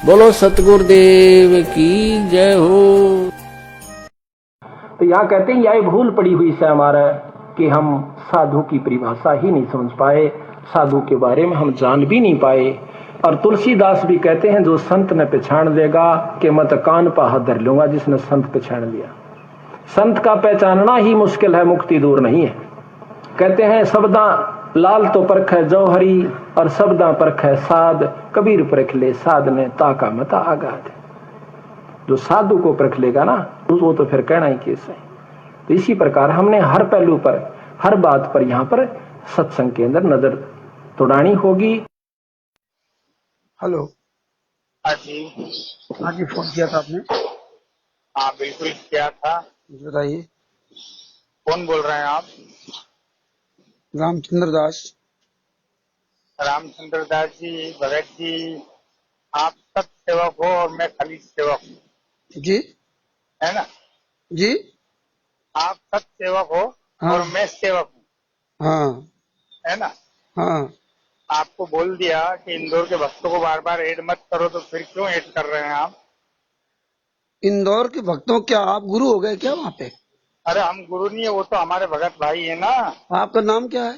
बोलो सतगुरुदेव की जय हो। तो यहाँ कहते हैं यह भूल पड़ी हुई से हमारा कि हम साधु की परिभाषा ही नहीं समझ पाए, साधु के बारे में हम जान भी नहीं पाए। और तुलसीदास भी कहते हैं जो संत ने पहचान लेगा कि मत कान पा हाथ धर लूंगा जिसने संत पहचान लिया। संत का पहचानना ही मुश्किल है, मुक्ति दूर नहीं है। कहते हैं शब्दा लाल तो परख है जौहरी और शब्दा परख है साध, कबीर परख ले साध ने ताका मता आगाध। जो साधु को परख लेगा ना वो तो फिर कहना ही केस है। तो इसी प्रकार हमने हर पहलू पर, हर बात पर यहाँ पर सत्संग के अंदर नजर दौड़ानी होगी। हेलो। हाँ जी। हाँ जी, फोन किया था आपने? हाँ बिल्कुल किया था। बताइए। कौन बोल रहे हैं आप? रामचंद्र दास। रामचंद्र दास जी, भगत जी, आप सब सेवक हो और मैं खाली सेवक हूँ, जी है ना? जी। आप सब सेवक हो हाँ और मैं सेवक हूँ, हाँ है ना? हाँ। आपको बोल दिया कि इंदौर के भक्तों को बार बार ऐड मत करो, तो फिर क्यों ऐड कर रहे हैं आप? इंदौर के भक्तों, क्या आप गुरु हो गए क्या वहाँ पे? अरे हम गुरु नहीं है, वो तो हमारे भगत भाई है ना। आपका नाम क्या है?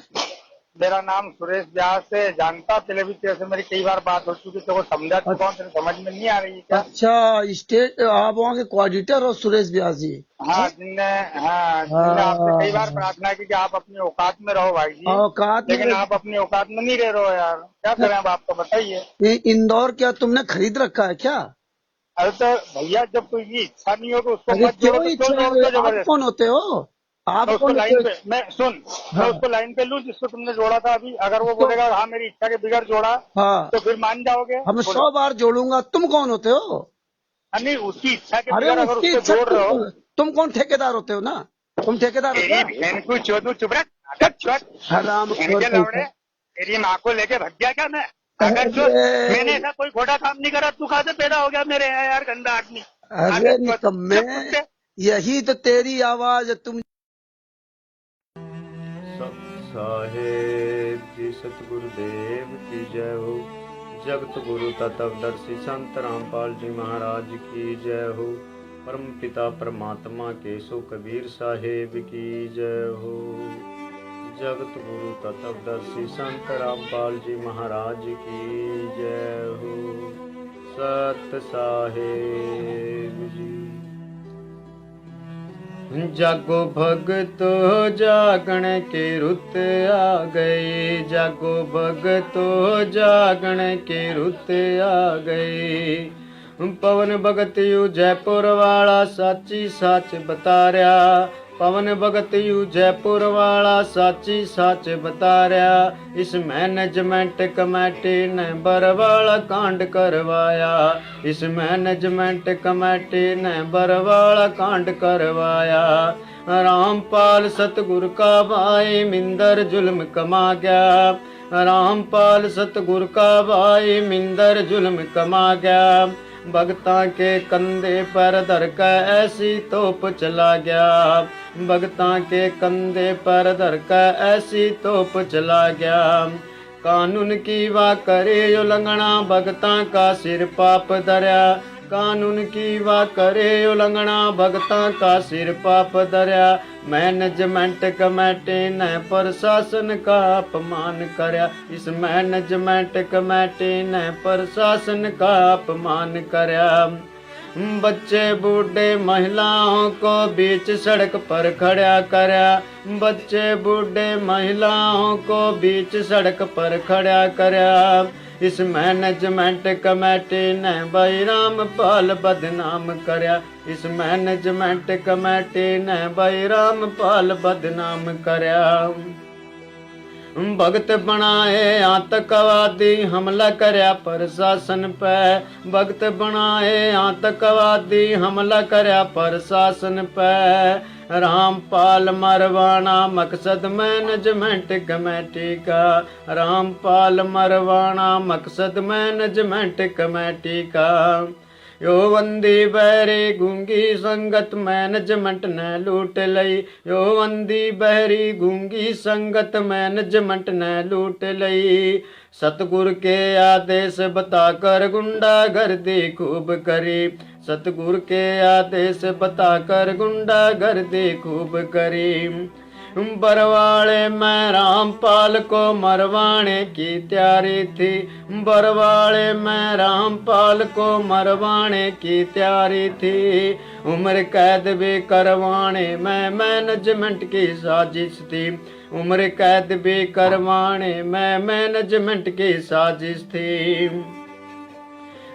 मेरा नाम सुरेश व्यास है। जानता, पहले भी तेरे से मेरी कई बार बात हो चुकी, तो समझा चुका हूँ, तेरे समझ में नहीं आ रही है क्या? अच्छा, स्टेट आप वहाँ के कोऑर्डिनेटर हो सुरेश व्यास जी? हाँ, जिनने आपसे कई बार प्रार्थना की कि आप अपनी औकात में रहो भाई जी, औकात लेकिन में? आप अपनी औकात में नहीं रह रहे हो यार। क्या करें अब, आपको बताइए। ये इंदौर क्या तुमने खरीद रखा है क्या? अरे तो भैया, जब कोई की इच्छा नहीं हो तो उसको अरे मत जोड़ो, क्यों तो क्यों इच्छा जोड़ते है? हो आप जबरदस्ती? कौन होते हो? आप मैं उसको कौन लाइन होते पे, मैं सुन, हो? मैं हाँ उसको लाइन पे लूं जिसको तुमने जोड़ा था अभी। अगर वो तो बोलेगा हाँ मेरी इच्छा के बिगड़ जोड़ा, हाँ, तो फिर मान जाओगे? हम बोलो। 100 बार जोड़ूंगा। तुम कौन होते हो? नहीं, उसकी इच्छा के अरे बिगड़ अगर उसकी उसको इच्छा जोड़ रहे हो। तुम कौन ठेकेदार होते हो ना? तुम ठेकेदार हो तेरी क्या? बहन को चोदू, चुप रख। अगर चोट हराम बहन खोर के लौड़े, कैसा। तेरी माँ को लेके भग गया क्या मैं? अगर चोट, मैंने अरे ऐसा कोई खोटा काम नहीं करा, तू कहाँ से पैदा हो गया मेरे यहाँ यार, गंदा आदमी। अगर अरे चोट, निकम्मे, चुप कुत्ते। यही तो तेरी आवाज तुम। साहेब जी सतगुरुदेव की जय हो। जगत गुरु तत्वदर्शी संत रामपाल जी महाराज की जय हो। परम पिता परमात्मा केशव कबीर साहेब की जय हो। जगत गुरु तत्वदर्शी संत रामपाल जी महाराज की जय हो। सत साहेब जी। जागो भगतो जागण के रुत आ गए, जागो भगतो जागण के रुत आ गए। पवन भगत यू जयपुर वाला साची साच बता रहा, पवन भगत यू जयपुर वाला साची साच बता रहा। इस मैनेजमेंट कमेटी ने बरवाला कांड करवाया, इस मैनेजमेंट कमेटी ने बरवाला कांड करवाया। रामपाल सतगुरु का भाई मिंदर जुल्म कमा गया, रामपाल सतगुरु का भाई मिंदर जुल्म कमा गया। भगतां के कंधे पर धर कर ऐसी तोप चला गया, भगतां के कंधे पर धर कर ऐसी तोप चला गया। कानून की वाह करे उल्लंघना, भगतां का सिर पाप धरया, कानून की वाह करे उल्लंघना, भगतां का सिर पाप धरया। मैनेजमेंट कमेटी ने प्रशासन का अपमान करया, इस मैनेजमेंट कमेटी ने प्रशासन का अपमान करया। बच्चे बूढ़े महिलाओं को बीच सड़क पर खड़ा करया, बच्चे बूढ़े महिलाओं को बीच सड़क पर खड़ा करया। इस मैनेजमेंट कमेटी ने भाई रामपाल बदनाम करया, इस मैनेजमेंट कमेटी ने भाई रामपाल बदनाम करया। भगत बनाए आतंकवादी हमला करया प्रशासन पे, भगत बनाए आतंकवादी हमला करया प्रशासन पे। रामपाल मरवाना मकसद मैनेजमेंट कमेटी का, रामपाल मरवाना मकसद मैनेजमेंट कमेटी का। यो वंदी बहरी गूंगी संगत मैनेजमेंट ने लूट लई। यो वंदी बहरी गूंगी संगत मैनेजमेंट ने लूट लई। सतगुरु के आदेश बताकर गुंडागर्दी खूब करी। सतगुरु के आदेश बताकर गुंडागर्दी खूब करी। बरवाड़े में रामपाल को मरवाने की तैयारी थी। बरवाड़े में रामपाल को मरवाने की तैयारी थी। उम्र कैद भी करवाने में मैनेजमेंट की साजिश थी। उम्र कैद भी करवाने में मैनेजमेंट की साजिश थी।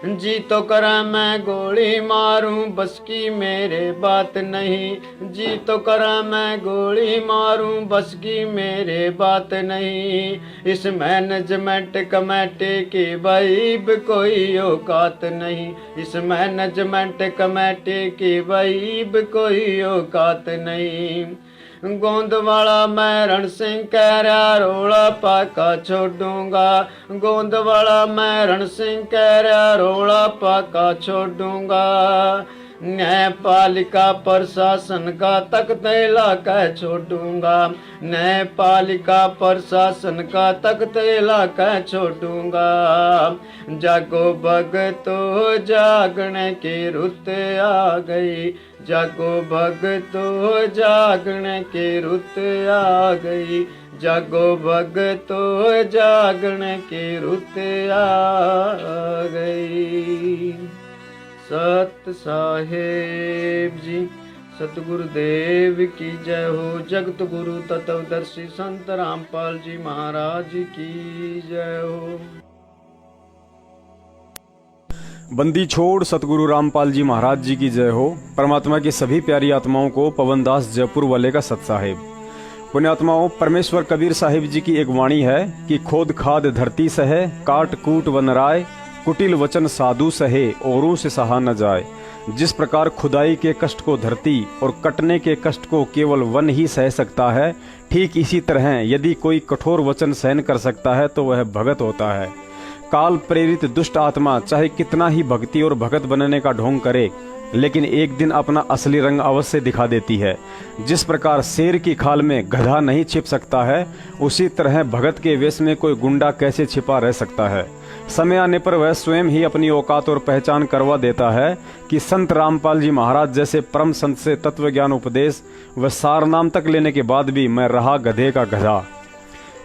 जी तो करा मैं गोली मारूं बस की मेरे बात नहीं। जी तो करा मैं गोली मारूं बस की मेरे बात नहीं। इस मैनेजमेंट कमेटी की वाइब कोई औकात नहीं। इस मैनेजमेंट कमेटी की वाइब कोई औकात नहीं। गोंदवाला मैं रण सिंह कह रहा रोला पाका छोड़ूंगा। गोंदवाला मैं रण सिंह कह रहा रोला पाका छोड़ूंगा। न्यायपालिका प्रशासन का तख्त इलाका छोड़ूंगा। न्यायपालिका प्रशासन का तख्त इलाका छोड़ूंगा। जागो भगतो जागने की रुत आ गई। जागो भगतो जागने की रुत आ गई। जागो भगतो जागने की रुत आ गई। सत साहेब जी सतगुरुदेव की जय हो। जगत गुरु तत्वदर्शी संत रामपाल जी महाराज की जय हो। बंदी छोड़ सतगुरु रामपाल जी महाराज जी की जय हो। परमात्मा की सभी प्यारी आत्माओं को पवनदास जयपुर वाले का सत साहेब। पुण्यात्माओं, परमेश्वर कबीर साहिब जी की एक वाणी है कि खोद खाद धरती सहे, काट कूट वन राय, कुटिल वचन साधु सहे, औरों से सहा न जाए। जिस प्रकार खुदाई के कष्ट को धरती और कटने के कष्ट को केवल वन ही सह सकता है, ठीक इसी तरह यदि कोई कठोर वचन सहन कर सकता है तो वह भगत होता है। काल प्रेरित दुष्ट आत्मा चाहे कितना ही भक्ति और भगत बनने का ढोंग करे, लेकिन एक दिन अपना असली रंग अवश्य दिखा देती है। जिस प्रकार शेर की खाल में गधा नहीं छिप सकता है, उसी तरह भगत के वेश में कोई गुंडा कैसे छिपा रह सकता है। समय आने पर वह स्वयं ही अपनी औकात और पहचान करवा देता है कि संत रामपाल जी महाराज जैसे परम संत से तत्व ज्ञान उपदेश व सार नाम तक लेने के बाद भी मैं रहा गधे का गधा।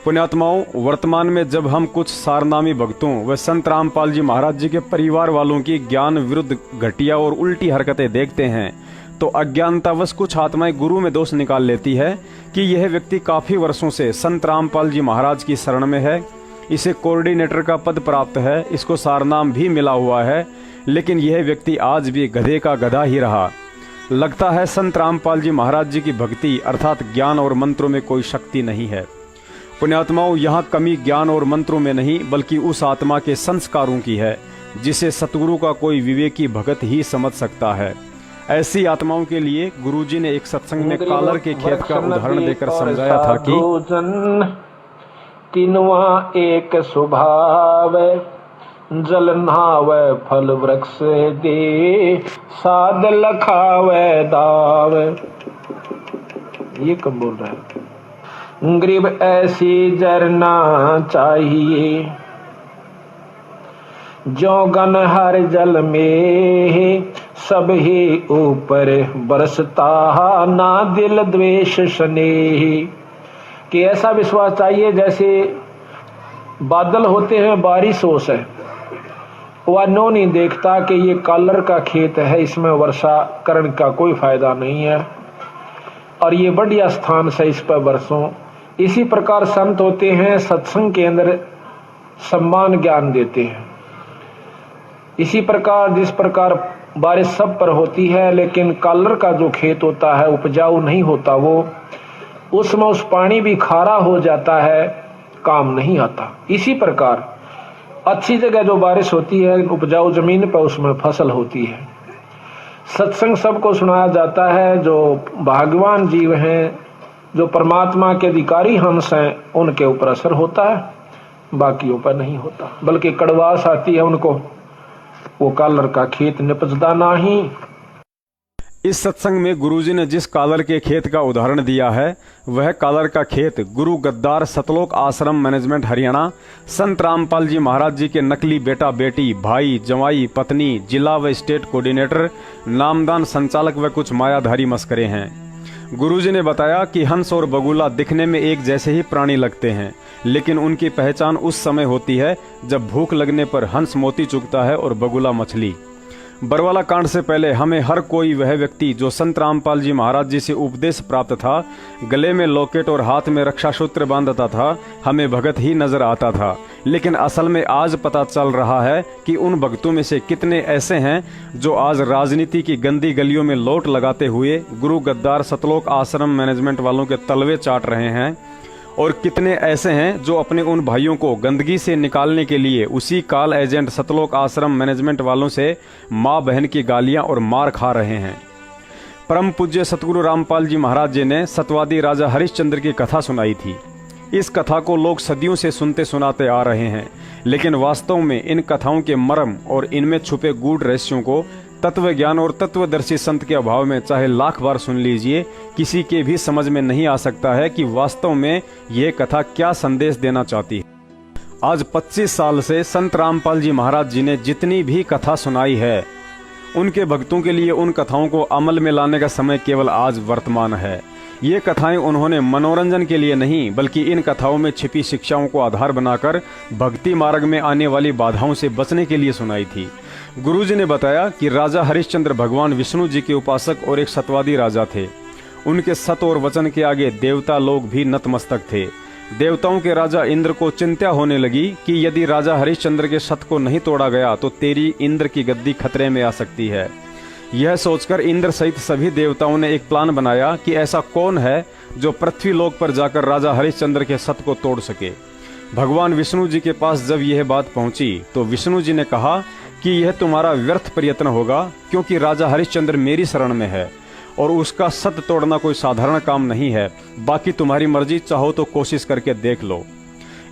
पुण्यात्माओं, वर्तमान में जब हम कुछ सारनामी भक्तों व संत रामपाल जी महाराज जी के परिवार वालों की ज्ञान विरुद्ध घटिया और उल्टी हरकतें देखते हैं, तो अज्ञानतावश कुछ आत्माएं गुरु में दोष निकाल लेती है कि यह व्यक्ति काफी वर्षों से संत रामपाल जी महाराज की शरण में है, इसे कोऑर्डिनेटर का पद प्राप्त है, इसको सारनाम भी मिला हुआ है, लेकिन यह व्यक्ति आज भी गधे का गधा ही रहा। लगता है संत रामपाल जी महाराज जी की भक्ति अर्थात ज्ञान और मंत्रों में कोई शक्ति नहीं है। पुण्यात्माओं, यहाँ कमी ज्ञान और मंत्रों में नहीं बल्कि उस आत्मा के संस्कारों की है जिसे सतगुरु का कोई विवेकी भगत ही समझ सकता है। ऐसी आत्माओं के लिए गुरुजी ने एक सत्संग में कालर के खेत का उदाहरण देकर समझाया था कि तीनवा एक स्वभाव, जल नहावे फल वृक्ष दे, साध लखावे दाव। ये कब बोल रहा है? गरीब ऐसी जरना चाहिए, जो गन हर जल में सब ही ऊपर बरसता, ना दिल द्वेष स्नेह। कि ऐसा विश्वास चाहिए जैसे बादल होते हैं बारिश हो से, वह नो नहीं देखता कि ये कालर का खेत है, इसमें वर्षा करने का कोई फायदा नहीं है और ये बढ़िया स्थान से इस पर बरसों। इसी प्रकार संत होते हैं, सत्संग के अंदर सम्मान ज्ञान देते हैं। इसी प्रकार जिस प्रकार बारिश सब पर होती है, लेकिन कालर का जो खेत होता है उपजाऊ नहीं होता, वो उसमें उस पानी भी खारा हो जाता है, काम नहीं आता। इसी प्रकार अच्छी जगह जो बारिश होती है, उपजाऊ जमीन पर उसमें फसल होती है। सत्संग सबको सुनाया जाता है, जो भाग्यवान जीव हैं, जो परमात्मा के अधिकारी हंस हैं, उनके ऊपर असर होता है, बाकियों पर नहीं होता। बल्कि कड़वास आती है उनको, वो कालर का खेत निपजदा नहीं। इस सत्संग में गुरुजी ने जिस कालर के खेत का उदाहरण दिया है वह कालर का खेत गुरु गद्दार सतलोक आश्रम मैनेजमेंट हरियाणा संत रामपाल जी महाराज जी के नकली बेटा बेटी, भाई, जमाई, पत्नी, जिला व स्टेट कोऑर्डिनेटर, नामदान संचालक व कुछ मायाधारी मस्करे हैं। गुरुजी ने बताया कि हंस और बगुला दिखने में एक जैसे ही प्राणी लगते हैं, लेकिन उनकी पहचान उस समय होती है जब भूख लगने पर हंस मोती चुगता है और बगुला मछली। बरवाला कांड से पहले हमें हर कोई वह व्यक्ति जो संत रामपाल जी महाराज जी से उपदेश प्राप्त था, गले में लॉकेट और हाथ में रक्षा सूत्र बांधता था, हमें भगत ही नजर आता था। लेकिन असल में आज पता चल रहा है कि उन भक्तों में से कितने ऐसे हैं जो आज राजनीति की गंदी गलियों में लोट लगाते हुए गुरु गद्दार सतलोक आश्रम मैनेजमेंट वालों के तलवे चाट रहे हैं, और कितने ऐसे हैं जो अपने उन भाइयों को गंदगी से निकालने के लिए उसी काल एजेंट सतलोक आश्रम मैनेजमेंट वालों से माँ बहन की गालियां और मार खा रहे हैं। परम पूज्य सतगुरु रामपाल जी महाराज जी ने सतवादी राजा हरिश्चंद्र की कथा सुनाई थी। इस कथा को लोग सदियों से सुनते सुनाते आ रहे हैं, लेकिन वास्तव में इन कथाओं के मर्म और इनमें छुपे गूढ़ रहस्यों को तत्व ज्ञान और तत्वदर्शी संत के अभाव में चाहे लाख बार सुन लीजिए, किसी के भी समझ में नहीं आ सकता है कि वास्तव में यह कथा क्या संदेश देना चाहती है। आज 25 साल से संत रामपाल जी महाराज जी ने जितनी भी कथा सुनाई है, उनके भक्तों के लिए उन कथाओं को अमल में लाने का समय केवल आज वर्तमान है। ये कथाएं उन्होंने मनोरंजन के लिए नहीं, बल्कि इन कथाओं में छिपी शिक्षाओं को आधार बनाकर भक्ति मार्ग में आने वाली बाधाओं से बचने के लिए सुनाई थी। गुरुजी ने बताया कि राजा हरिश्चंद्र भगवान विष्णु जी के उपासक और एक सतवादी राजा थे। उनके सत और वचन के आगे देवता लोग भी नतमस्तक थे। देवताओं के राजा इंद्र को चिंता होने लगी कि यदि राजा हरिश्चंद्र के सत को नहीं तोड़ा गया तो तेरी इंद्र की गद्दी खतरे में आ सकती है। यह सोचकर इंद्र सहित सभी देवताओं ने एक प्लान बनाया कि ऐसा कौन है जो पृथ्वी लोक पर जाकर राजा हरिश्चंद्र के सत को तोड़ सके। भगवान विष्णु जी के पास जब यह बात पहुंची तो विष्णु जी ने कहा कि यह तुम्हारा व्यर्थ प्रयत्न होगा, क्योंकि राजा हरिश्चंद्र मेरी शरण में है और उसका सत तोड़ना कोई साधारण काम नहीं है। बाकी तुम्हारी मर्जी, चाहो तो कोशिश करके देख लो।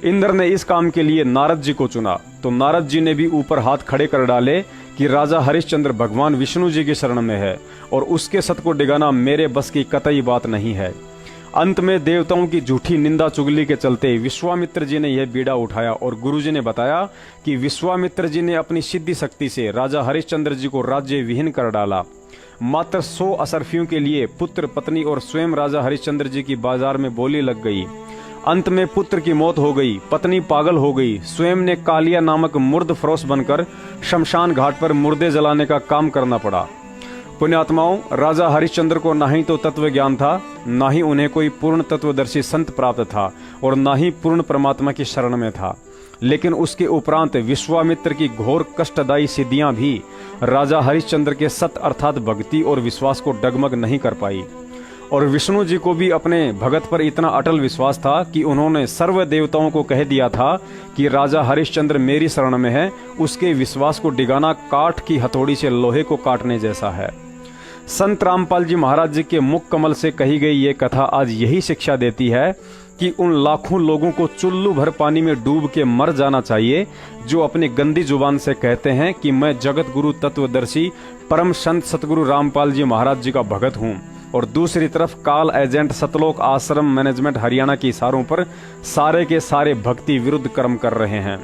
इंद्र ने इस काम के लिए नारद जी को चुना, तो नारद जी ने भी ऊपर हाथ खड़े कर डाले कि राजा हरिश्चंद्र भगवान विष्णु जी की शरण में है और उसके सत को डिगाना मेरे बस की कतई बात नहीं है। अंत में देवताओं की झूठी निंदा चुगली के चलते विश्वामित्र जी ने यह बीड़ा उठाया और गुरुजी ने बताया कि विश्वामित्र जी ने अपनी सिद्धि शक्ति से राजा हरिश्चंद्र जी को राज्य विहीन कर डाला। मात्र 100 असरफियों के लिए पुत्र, पत्नी और स्वयं राजा हरिश्चंद्र जी की बाजार में बोली लग गई। अंत में पुत्र की मौत हो गई, पत्नी पागल हो गई, स्वयं ने कालिया नामक मुर्द फरोश बनकर शमशान घाट पर मुर्दे जलाने का काम करना पड़ा। पुण्यात्माओं, राजा हरिश्चंद्र को ना ही तो तत्व ज्ञान था, ना ही उन्हें कोई पूर्ण तत्वदर्शी संत प्राप्त था और ना ही पूर्ण परमात्मा की शरण में था। लेकिन उसके उपरांत विश्वामित्र की घोर कष्टदायी सिद्धियां भी राजा हरिश्चंद्र के सत अर्थात भक्ति और विश्वास को डगमग नहीं कर पाई। और विष्णु जी को भी अपने भगत पर इतना अटल विश्वास था कि उन्होंने सर्व देवताओं को कह दिया था कि राजा हरिश्चंद्र मेरी शरण में है। उसके विश्वास को डिगाना काठ की हथौड़ी से लोहे को काटने जैसा है। संत रामपाल जी महाराज जी के मुख कमल से कही गई ये कथा आज यही शिक्षा देती है कि उन लाखों लोगों को चुल्लू भर पानी में डूब के मर जाना चाहिए जो अपनी गंदी जुबान से कहते हैं कि मैं जगत गुरु तत्वदर्शी परम संत सतगुरु रामपाल जी महाराज जी का भगत हूँ, और दूसरी तरफ काल एजेंट सतलोक आश्रम मैनेजमेंट हरियाणा के इशारों पर सारे के सारे भक्ति विरुद्ध कर्म कर रहे हैं।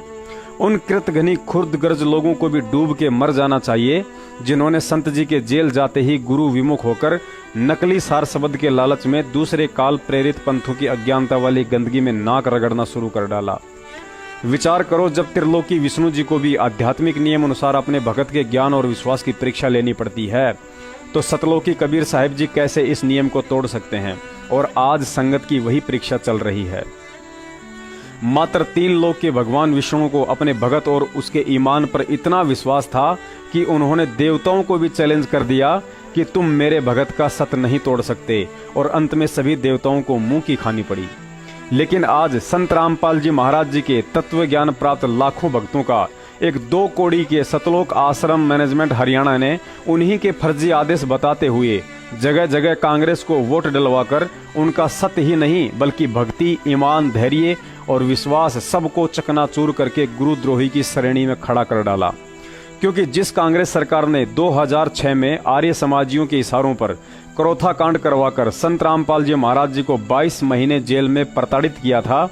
उन कृतघ्नी खुर्दगर्ज लोगों को भी डूब के मर जाना चाहिए जिन्होंने संत जी के जेल जाते ही गुरु विमुख होकर नकली सार शब्द के लालच में दूसरे काल प्रेरित पंथों की अज्ञानता वाली गंदगी में नाक रगड़ना शुरू कर डाला। विचार करो, जब त्रिलोकी विष्णु जी को भी आध्यात्मिक नियम अनुसार अपने भगत के ज्ञान और विश्वास की परीक्षा लेनी पड़ती है, तो सतलोकी कबीर साहिब जी कैसे इस नियम को तोड़ सकते हैं। और आज संगत की वही परीक्षा चल रही है। मात्र 3 लोक के भगवान विष्णु को अपने भगत और उसके ईमान पर इतना विश्वास था कि उन्होंने देवताओं को भी चैलेंज कर दिया कि तुम मेरे भगत का सत नहीं तोड़ सकते, और अंत में सभी देवताओं को मुंह की खानी पड़ी। लेकिन आज संत रामपाल जी महाराज जी के तत्व ज्ञान प्राप्त लाखों भक्तों का एक 2 कौड़ी के सतलोक आश्रम मैनेजमेंट हरियाणा ने उन्हीं के फर्जी आदेश बताते हुए जगह जगह कांग्रेस को वोट डलवाकर उनका सत्य ही नहीं बल्कि भक्ति, ईमान, धैर्य और विश्वास सबको चकनाचूर करके गुरुद्रोही की श्रेणी में खड़ा कर डाला। क्योंकि जिस कांग्रेस सरकार ने 2006 में आर्य समाजियों के इशारों पर क्रोथा कांड करवाकर संत रामपाल जी महाराज जी को 22 महीने जेल में प्रताड़ित किया था,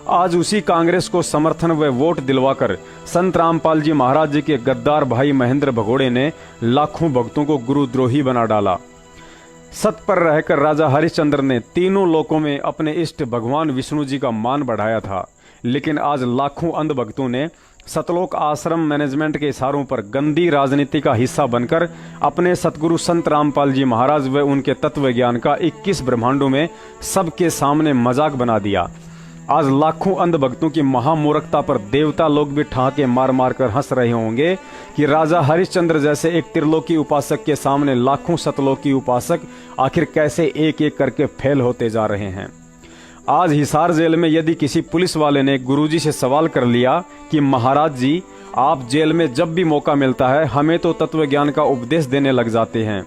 आज उसी कांग्रेस को समर्थन व वोट दिलवाकर संत रामपाल जी महाराज जी के गद्दार भाई महेंद्र भगोड़े ने लाखों भक्तों को गुरुद्रोही बना डाला। सत पर रहकर राजा हरिश्चंद्र ने तीनों लोकों में अपने इष्ट भगवान विष्णु जी का मान बढ़ाया था, लेकिन आज लाखों अंध भक्तों ने सतलोक आश्रम मैनेजमेंट के इशारों पर गंदी राजनीति का हिस्सा बनकर अपने सतगुरु संत रामपाल जी महाराज व उनके तत्व ज्ञान का 21 ब्रह्मांडों में सबके सामने मजाक बना दिया। आज लाखों अंध भक्तों की महामूर्खता पर देवता लोग भी ठहाके मार मार कर हंस रहे होंगे कि राजा हरिश्चंद्र जैसे एक त्रिलोकी उपासक के सामने लाखों सतलोकी उपासक आखिर कैसे एक एक करके फेल होते जा रहे हैं। आज हिसार जेल में यदि किसी पुलिस वाले ने गुरुजी से सवाल कर लिया कि महाराज जी, आप जेल में जब भी मौका मिलता है हमें तो तत्व ज्ञान का उपदेश देने लग जाते हैं,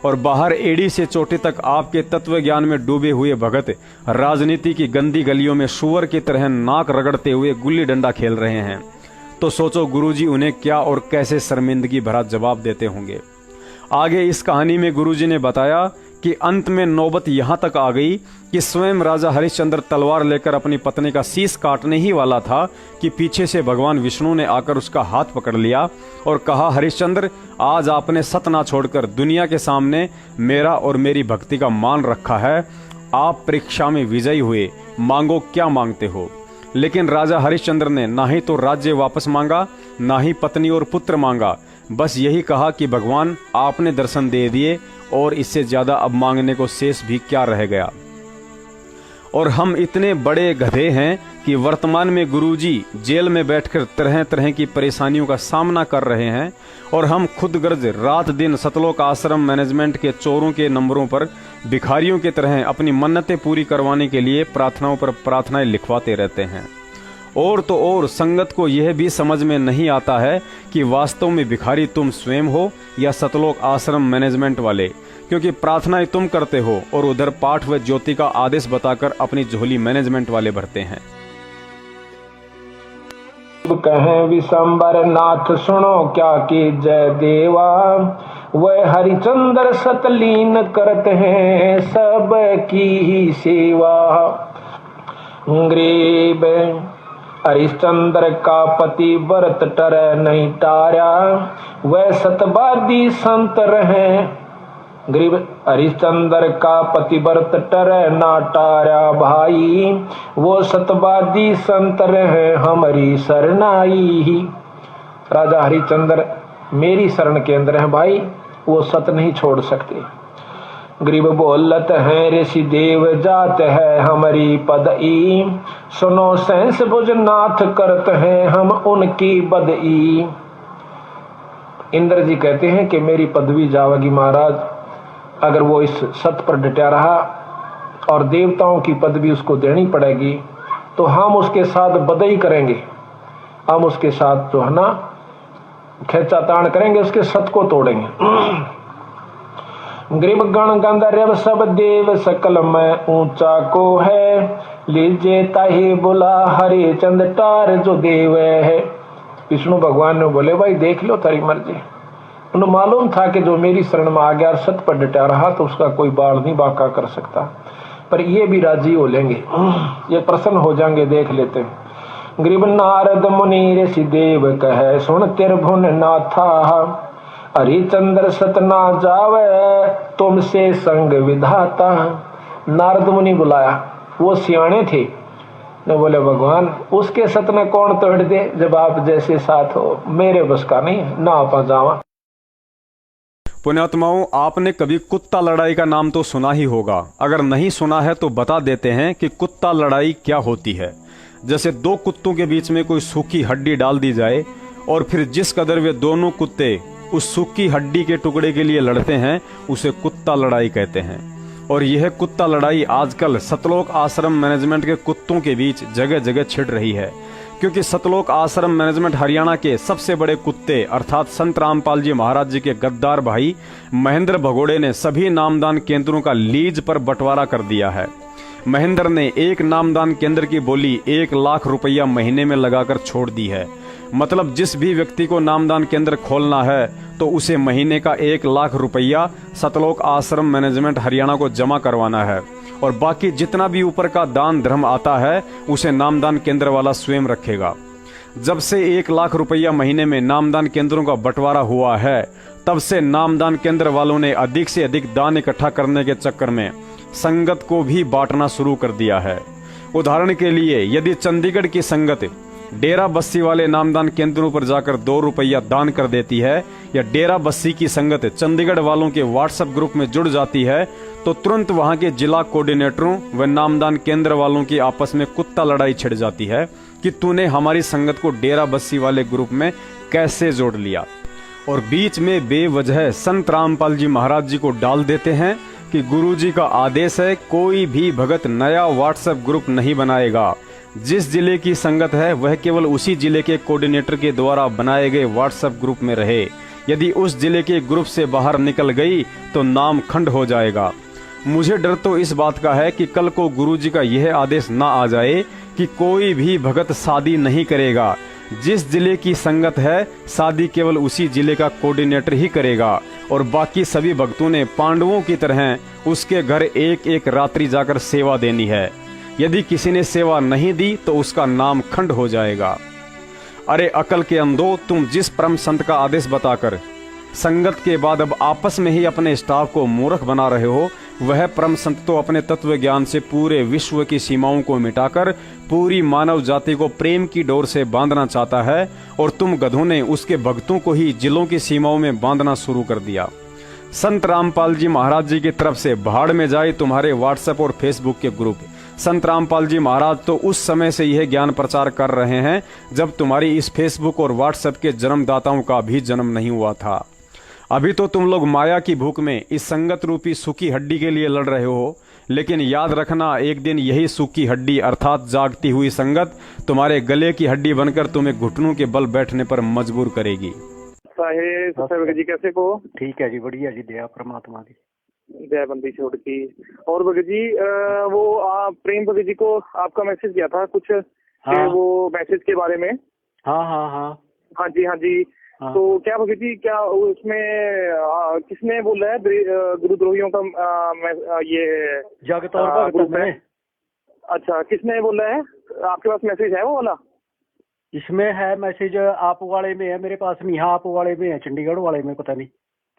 और बाहर एड़ी से चोटी तक आपके तत्व ज्ञान में डूबे हुए भगत राजनीति की गंदी गलियों में सुअर की तरह नाक रगड़ते हुए गुल्ली डंडा खेल रहे हैं, तो सोचो गुरुजी उन्हें क्या और कैसे शर्मिंदगी भरा जवाब देते होंगे। आगे इस कहानी में गुरुजी ने बताया कि अंत में नौबत यहां तक आ गई कि स्वयं राजा हरिश्चंद्र तलवार लेकर अपनी पत्नी का शीश काटने ही वाला था कि पीछे से भगवान विष्णु ने आकर उसका हाथ पकड़ लिया और कहा, हरिश्चंद्र, आज आपने सत ना छोड़कर दुनिया के सामने मेरा और मेरी भक्ति का मान रखा है, आप परीक्षा में विजयी हुए, मांगो क्या मांगते हो। लेकिन राजा हरिश्चंद्र ने ना ही तो राज्य वापस मांगा, ना ही पत्नी और पुत्र मांगा, बस यही कहा कि भगवान आपने दर्शन दे दिए और इससे ज्यादा अब मांगने को शेष भी क्या रह गया। और हम इतने बड़े गधे हैं कि वर्तमान में गुरुजी जेल में बैठकर तरह तरह की परेशानियों का सामना कर रहे हैं और हम खुद गर्ज रात दिन सतलोक आश्रम मैनेजमेंट के चोरों के नंबरों पर भिखारियों की तरह अपनी मन्नतें पूरी करवाने के लिए प्रार्थनाओं पर प्रार्थनाएं लिखवाते रहते हैं। और तो और संगत को यह भी समझ में नहीं आता है कि वास्तव में भिखारी तुम स्वयं हो या सतलोक आश्रम मैनेजमेंट वाले, क्योंकि प्रार्थनाएं तुम करते हो और उधर पाठ व ज्योति का आदेश बताकर अपनी झोली मैनेजमेंट वाले भरते हैं। कहें विशंबर नाथ सुनो क्या की जय देवा, वह हरिचंद्र सतलीन करते हैं सब की ही सेवा। गरीब हरिश्चंद्र का पति व्रत टर नहीं टारा, वह सतवादी संत रहे। गरीब हरिश्चंद्र का पतिव्रत टर ना टारा भाई, वो सतवादी संत रहे हमारी शरणाई ही। राजा हरिश्चंद्र मेरी शरण के अंदर है भाई, वो सत नहीं छोड़ सकते। गरीब बोलत है ऋषि देव जात है हमारी पदई, सुनो सहस भुज नाथ करत हैं हम उनकी बदई। इंद्र जी कहते हैं कि मेरी पदवी जावेगी महाराज, अगर वो इस सत पर डटा रहा और देवताओं की पदवी उसको देनी पड़ेगी तो हम उसके साथ बदई करेंगे, हम उसके साथ जो है ना खेचातान करेंगे, उसके सत को तोड़ेंगे। गरीब गण गंधर्व सब देव सकल में ऊंचा को है, लीजिए ताही बुला हरि चंद टार जो देव है। विष्णु भगवान ने बोले भाई देख लो तारी मर्जी। उन्हें मालूम था कि जो मेरी शरण में आ गया और सत पर डटा रहा तो उसका कोई बाढ़ नहीं बाका कर सकता, पर ये भी राजी हो लेंगे, ये प्रसन्न हो जाएंगे, देख लेते हैं। गरीब नारद मुनि ऋषि देव कहे सुन त्रिभुवन नाथा, हरिचंद्र सत ना जावे तुमसे संग विधाता। नारद मुनि बुलाया, वो सियाणे थे, ने बोले भगवान उसके सत न कौन तोड़ दे जब आप जैसे साथ हो, मेरे बस का नहीं ना आप जावा। पुण्यात्माओं, आपने कभी कुत्ता लड़ाई का नाम तो सुना ही होगा, अगर नहीं सुना है तो बता देते हैं कि कुत्ता लड़ाई क्या होती है। जैसे दो कुत्तों के बीच में कोई सूखी हड्डी डाल दी जाए और फिर जिस कदर वे दोनों कुत्ते उस सूखी हड्डी के टुकड़े के लिए लड़ते हैं उसे कुत्ता लड़ाई कहते हैं। और यह कुत्ता लड़ाई आजकल सतलोक आश्रम मैनेजमेंट के कुत्तों के बीच जगह जगह छिड़ रही है, क्योंकि सतलोक आश्रम मैनेजमेंट हरियाणा के सबसे बड़े कुत्ते अर्थात संत रामपाल जी महाराज जी के गद्दार भाई महेंद्र भगोड़े ने सभी नामदान केंद्रों का लीज पर बंटवारा कर दिया है। महेंद्र ने एक नामदान केंद्र की बोली 1 लाख रुपया महीने में लगाकर छोड़ दी है। मतलब जिस भी व्यक्ति को नामदान केंद्र खोलना है तो उसे महीने का 1 लाख रुपया सतलोक आश्रम मैनेजमेंट हरियाणा को जमा करवाना है, और बाकी जितना भी ऊपर का दान धर्म आता है उसे नामदान केंद्र वाला स्वयं रखेगा। जब से 1 लाख रुपया महीने में नामदान केंद्रों का बंटवारा हुआ है, तब से नामदान केंद्र वालों ने अधिक से अधिक दान इकट्ठा करने के चक्कर में संगत को भी बांटना शुरू कर दिया है। उदाहरण के लिए, यदि चंडीगढ़ की संगत डेरा बस्सी वाले नामदान केंद्रों पर जाकर 2 रुपया दान कर देती है, या डेरा बस्सी की संगत चंडीगढ़ वालों के व्हाट्सएप ग्रुप में जुड़ जाती है, तो तुरंत वहां के जिला कोऑर्डिनेटरों व नामदान केंद्र वालों की आपस में कुत्ता लड़ाई छिड़ जाती है कि तूने हमारी संगत को डेरा बस्सी वाले ग्रुप में कैसे जोड़ लिया, और बीच में बेवजह संत रामपाल जी महाराज जी को डाल देते हैं कि गुरु जी का आदेश है कोई भी भगत नया व्हाट्सएप ग्रुप नहीं बनाएगा। जिस जिले की संगत है वह केवल उसी जिले के कोऑर्डिनेटर के द्वारा बनाए गए व्हाट्सएप ग्रुप में रहे। यदि उस जिले के ग्रुप से बाहर निकल गई तो नाम खंड हो जाएगा। मुझे डर तो इस बात का है कि कल को गुरु जी का यह आदेश ना आ जाए कि कोई भी भगत शादी नहीं करेगा। जिस जिले की संगत है शादी केवल उसी जिले का कोऑर्डिनेटर ही करेगा, और बाकी सभी भक्तों ने पांडवों की तरह उसके घर एक एक रात्रि जाकर सेवा देनी है। यदि किसी ने सेवा नहीं दी तो उसका नाम खंड हो जाएगा। अरे अकल के अंधो, तुम जिस परम संत का आदेश बताकर संगत के बाद अब आपस में ही अपने स्टाफ को मूर्ख बना रहे हो, वह परम संत तो अपने तत्व ज्ञान से पूरे विश्व की सीमाओं को मिटाकर पूरी मानव जाति को प्रेम की डोर से बांधना चाहता है, और तुम गधों ने उसके भक्तों को ही जिलों की सीमाओं में बांधना शुरू कर दिया। संत रामपाल जी महाराज जी की तरफ से भाड़ में जाए तुम्हारे व्हाट्सएप और फेसबुक के ग्रुप। संत रामपाल जी महाराज तो उस समय से यह ज्ञान प्रचार कर रहे हैं जब तुम्हारी इस फेसबुक और व्हाट्सएप के जन्मदाताओं का भी जन्म नहीं हुआ था। अभी तो तुम लोग माया की भूख में इस संगत रूपी सूखी हड्डी के लिए लड़ रहे हो, लेकिन याद रखना एक दिन यही सूखी हड्डी अर्थात जागती हुई संगत तुम्हारे गले की हड्डी बनकर तुम्हें घुटनों के बल बैठने पर मजबूर करेगी। साहेब जी कैसे को? ठीक है जी, बढ़िया जी, दया परमात्मा की जय बंदी छोड़ की। और भगत जी वो प्रेम भगत जी को आपका मैसेज किया था कुछ हाँ। वो मैसेज के बारे में। हाँ हाँ हाँ हाँ जी हाँ जी हाँ। तो क्या भगत जी, क्या उसमें किसने बोला है गुरुद्रोहियों का ये जगत और भगत में? अच्छा, किसने बोला है? आपके पास मैसेज है वो वाला? इसमें है मैसेज, आप वाले में है, मेरे पास नहीं है, आप वाले में है, चंडीगढ़ वाले में पता नहीं।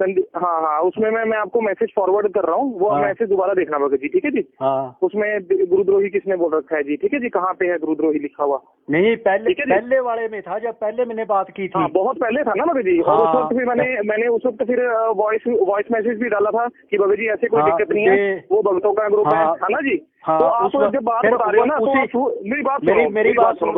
हाँ हाँ, उसमें मैं आपको मैसेज फॉरवर्ड कर रहा हूँ, वो हाँ। मैसेज दोबारा देखना भगत जी, ठीक है जी। हाँ। उसमें गुरुद्रोही किसने बोल रखा है जी, ठीक है जी, कहाँ पे है गुरुद्रोही लिखा हुआ? नहीं, पहले वाले में था, जब पहले मैंने बात की थी। हाँ, बहुत पहले था ना भगत जी। हाँ। और उस वक्त भी मैंने उस वक्त फिर वॉइस मैसेज भी डाला था कि भगत जी ऐसे कोई दिक्कत नहीं है, वो भक्तों का ग्रुप है ना जी। हाँ, तो आप जब बात बता रहे हो ना, तो मेरी बात सुनो,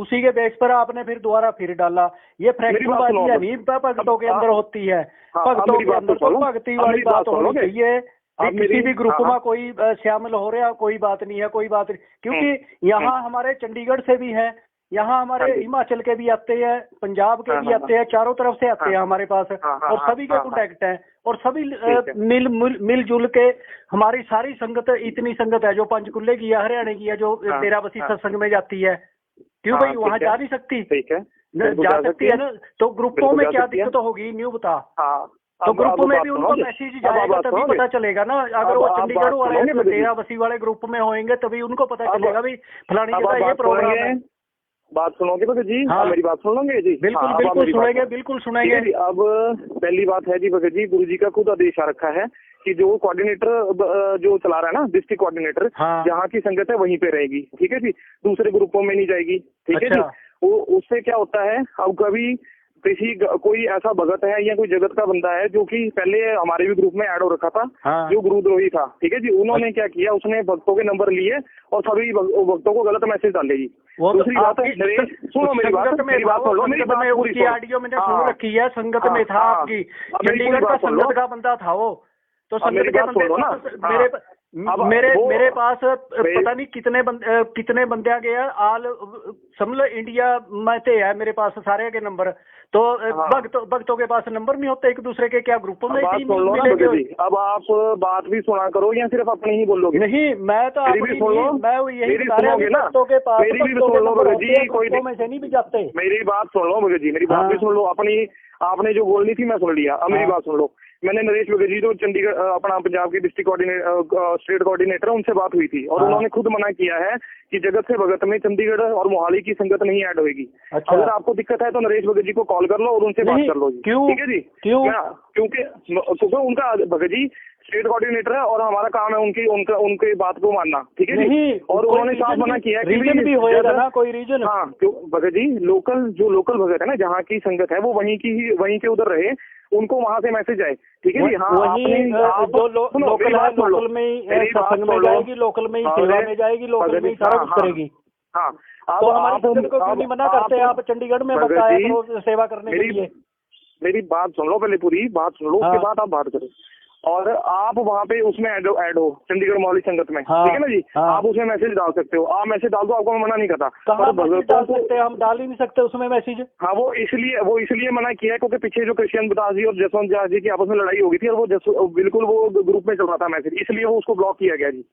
उसी के बेस पर आपने फिर दोबारा फिर डाला। ये फ्रैक्चरबाजी नहीं भक्तों के अंदर होती है, भक्तों के अंदर तो भक्ति वाली बात होनी चाहिए। किसी भी ग्रुप में कोई शामिल हो रहा, कोई बात नहीं है, कोई बात नहीं, क्योंकि यहाँ हमारे चंडीगढ़ से भी है, यहाँ हमारे हिमाचल के भी आते हैं, पंजाब के भी आते हैं, चारों तरफ से आते हैं हमारे पास, और सभी के कॉन्टेक्ट हैं, और सभी मिलजुल के हमारी सारी संगत, इतनी संगत है जो पंचकुले की है, हरियाणा की है, जो डेरा बस्सी सत्संग में जाती है। क्यों भाई, वहाँ जा नहीं सकती? ठीक है, जा सकती है ना। तो ग्रुपों में क्या दिक्कत होगी, न्यू बता। तो ग्रुपों में भी उनको मैसेज जाएगा, तभी पता चलेगा ना। अगर वो चंडीगढ़ वाले डेरा बस्सी वाले ग्रुप में होंगे तभी उनको पता चलेगा भी फलानी जगह ये प्रोग्राम है। बात सुनोगे भगत जी? हाँ। मेरी बात सुन लोगे जी? बिल्कुल बिल्कुल सुनेंगे, बिल्कुल सुनेंगे। अब पहली बात है जी भगत जी, गुरु जी का खुद आदेश आ रखा है कि जो कोऑर्डिनेटर जो चला रहा है ना, डिस्ट्रिक्ट कोऑर्डिनेटर, हाँ। जहाँ की संगत है वहीं पे रहेगी, ठीक है जी, दूसरे ग्रुपों में नहीं जाएगी, ठीक है जी। वो उससे क्या होता है, अब कभी कोई ऐसा भगत है या कोई जगत का बंदा है जो कि पहले हमारे भी ग्रुप में ऐड हो रखा था, हाँ। जो गुरुद्रोही था, ठीक है जी, उन्होंने क्या किया, उसने भक्तों के नंबर लिए और सभी भक्तों को गलत मैसेज डाले जी। दूसरी बात है, सुनो मेरी बात सुन लो, मेरी बात पूरी ऑडियो मैंने सुन रखी है, संगत में था आपकी, चंडीगढ़ का संगत का बंदा था वो, तो संगत के बंदे मेरे पास पता नहीं कितने बंदे गए आल समझ लो इंडिया में थे है मेरे पास सारे के नंबर। तो भक्तों के पास नंबर नहीं होते एक दूसरे के, क्या ग्रुप में बात सुन लो ना भगत जी, अब आप बात भी सुना करो या सिर्फ अपनी ही बोलोगे? नहीं, मैं तो मैं यही बता रहा हूँ भक्तों के पास मेरी भी सुन लो भगत जी, कोई में से नहीं भी जाते। मेरी बात सुन लो भगत जी, मेरी बात भी सुन लो। अपनी आपने जो बोलनी थी मैं सुन लिया, अब मेरी बात सुन लो। मैंने नरेश भगत जी जो चंडीगढ़ अपना पंजाब के डिस्ट्रिक्ट कोऑर्डिनेटर स्टेट कोऑर्डिनेटर उनसे बात हुई थी और उन्होंने खुद मना किया है कि जगत से भगत में चंडीगढ़ और मोहाली की संगत नहीं ऐड होगी। अगर आपको दिक्कत है तो नरेश भगत जी को कॉल कर लो और उनसे बात कर लो जी। ठीक है जी? क्योंकि उनका भगत जी स्टेट कोऑर्डिनेटर है और हमारा काम है उनके बात को मानना। ठीक है जी? और उन्होंने साफ मना किया है रीजन भी होएगा ना, कोई रीजन। हाँ, क्यों भगत जी, जो लोकल भगत है ना, जहाँ की संगत है वो वहीं के उधर रहे, उनको वहाँ से मैसेज आए। ठीक है जी? हाँ, लोकल में ही सत्संग में जाएगी, लोकल में ही सेवा में जाएगी, लोकल में ही सारा कुछ करेगी। हाँ, तो हमारी संगत को क्यों नहीं मना करते आप चंडीगढ़ में बताया करो सेवा करने के लिए? मेरी बात सुन लो, पहले पूरी बात सुन लो, उसके बाद आप बात करो। और आप वहाँ पे उसमें ऐड हो चंडीगढ़ मोहाली संगत में। ठीक है ना जी? आप उसमें मैसेज डाल सकते हो, आप मैसेज डाल दो, आपको मैं मना नहीं करता। डाल सकते हैं हम? डाल ही नहीं सकते उसमें मैसेज। हाँ, वो इसलिए मना किया है क्योंकि पीछे जो कृष्ण बतास जी और जसवंत जी की आपस में लड़ाई हो गई थी और वो बिल्कुल वो ग्रुप में चल रहा था मैसेज, इसलिए वो उसको ब्लॉक किया गया जी।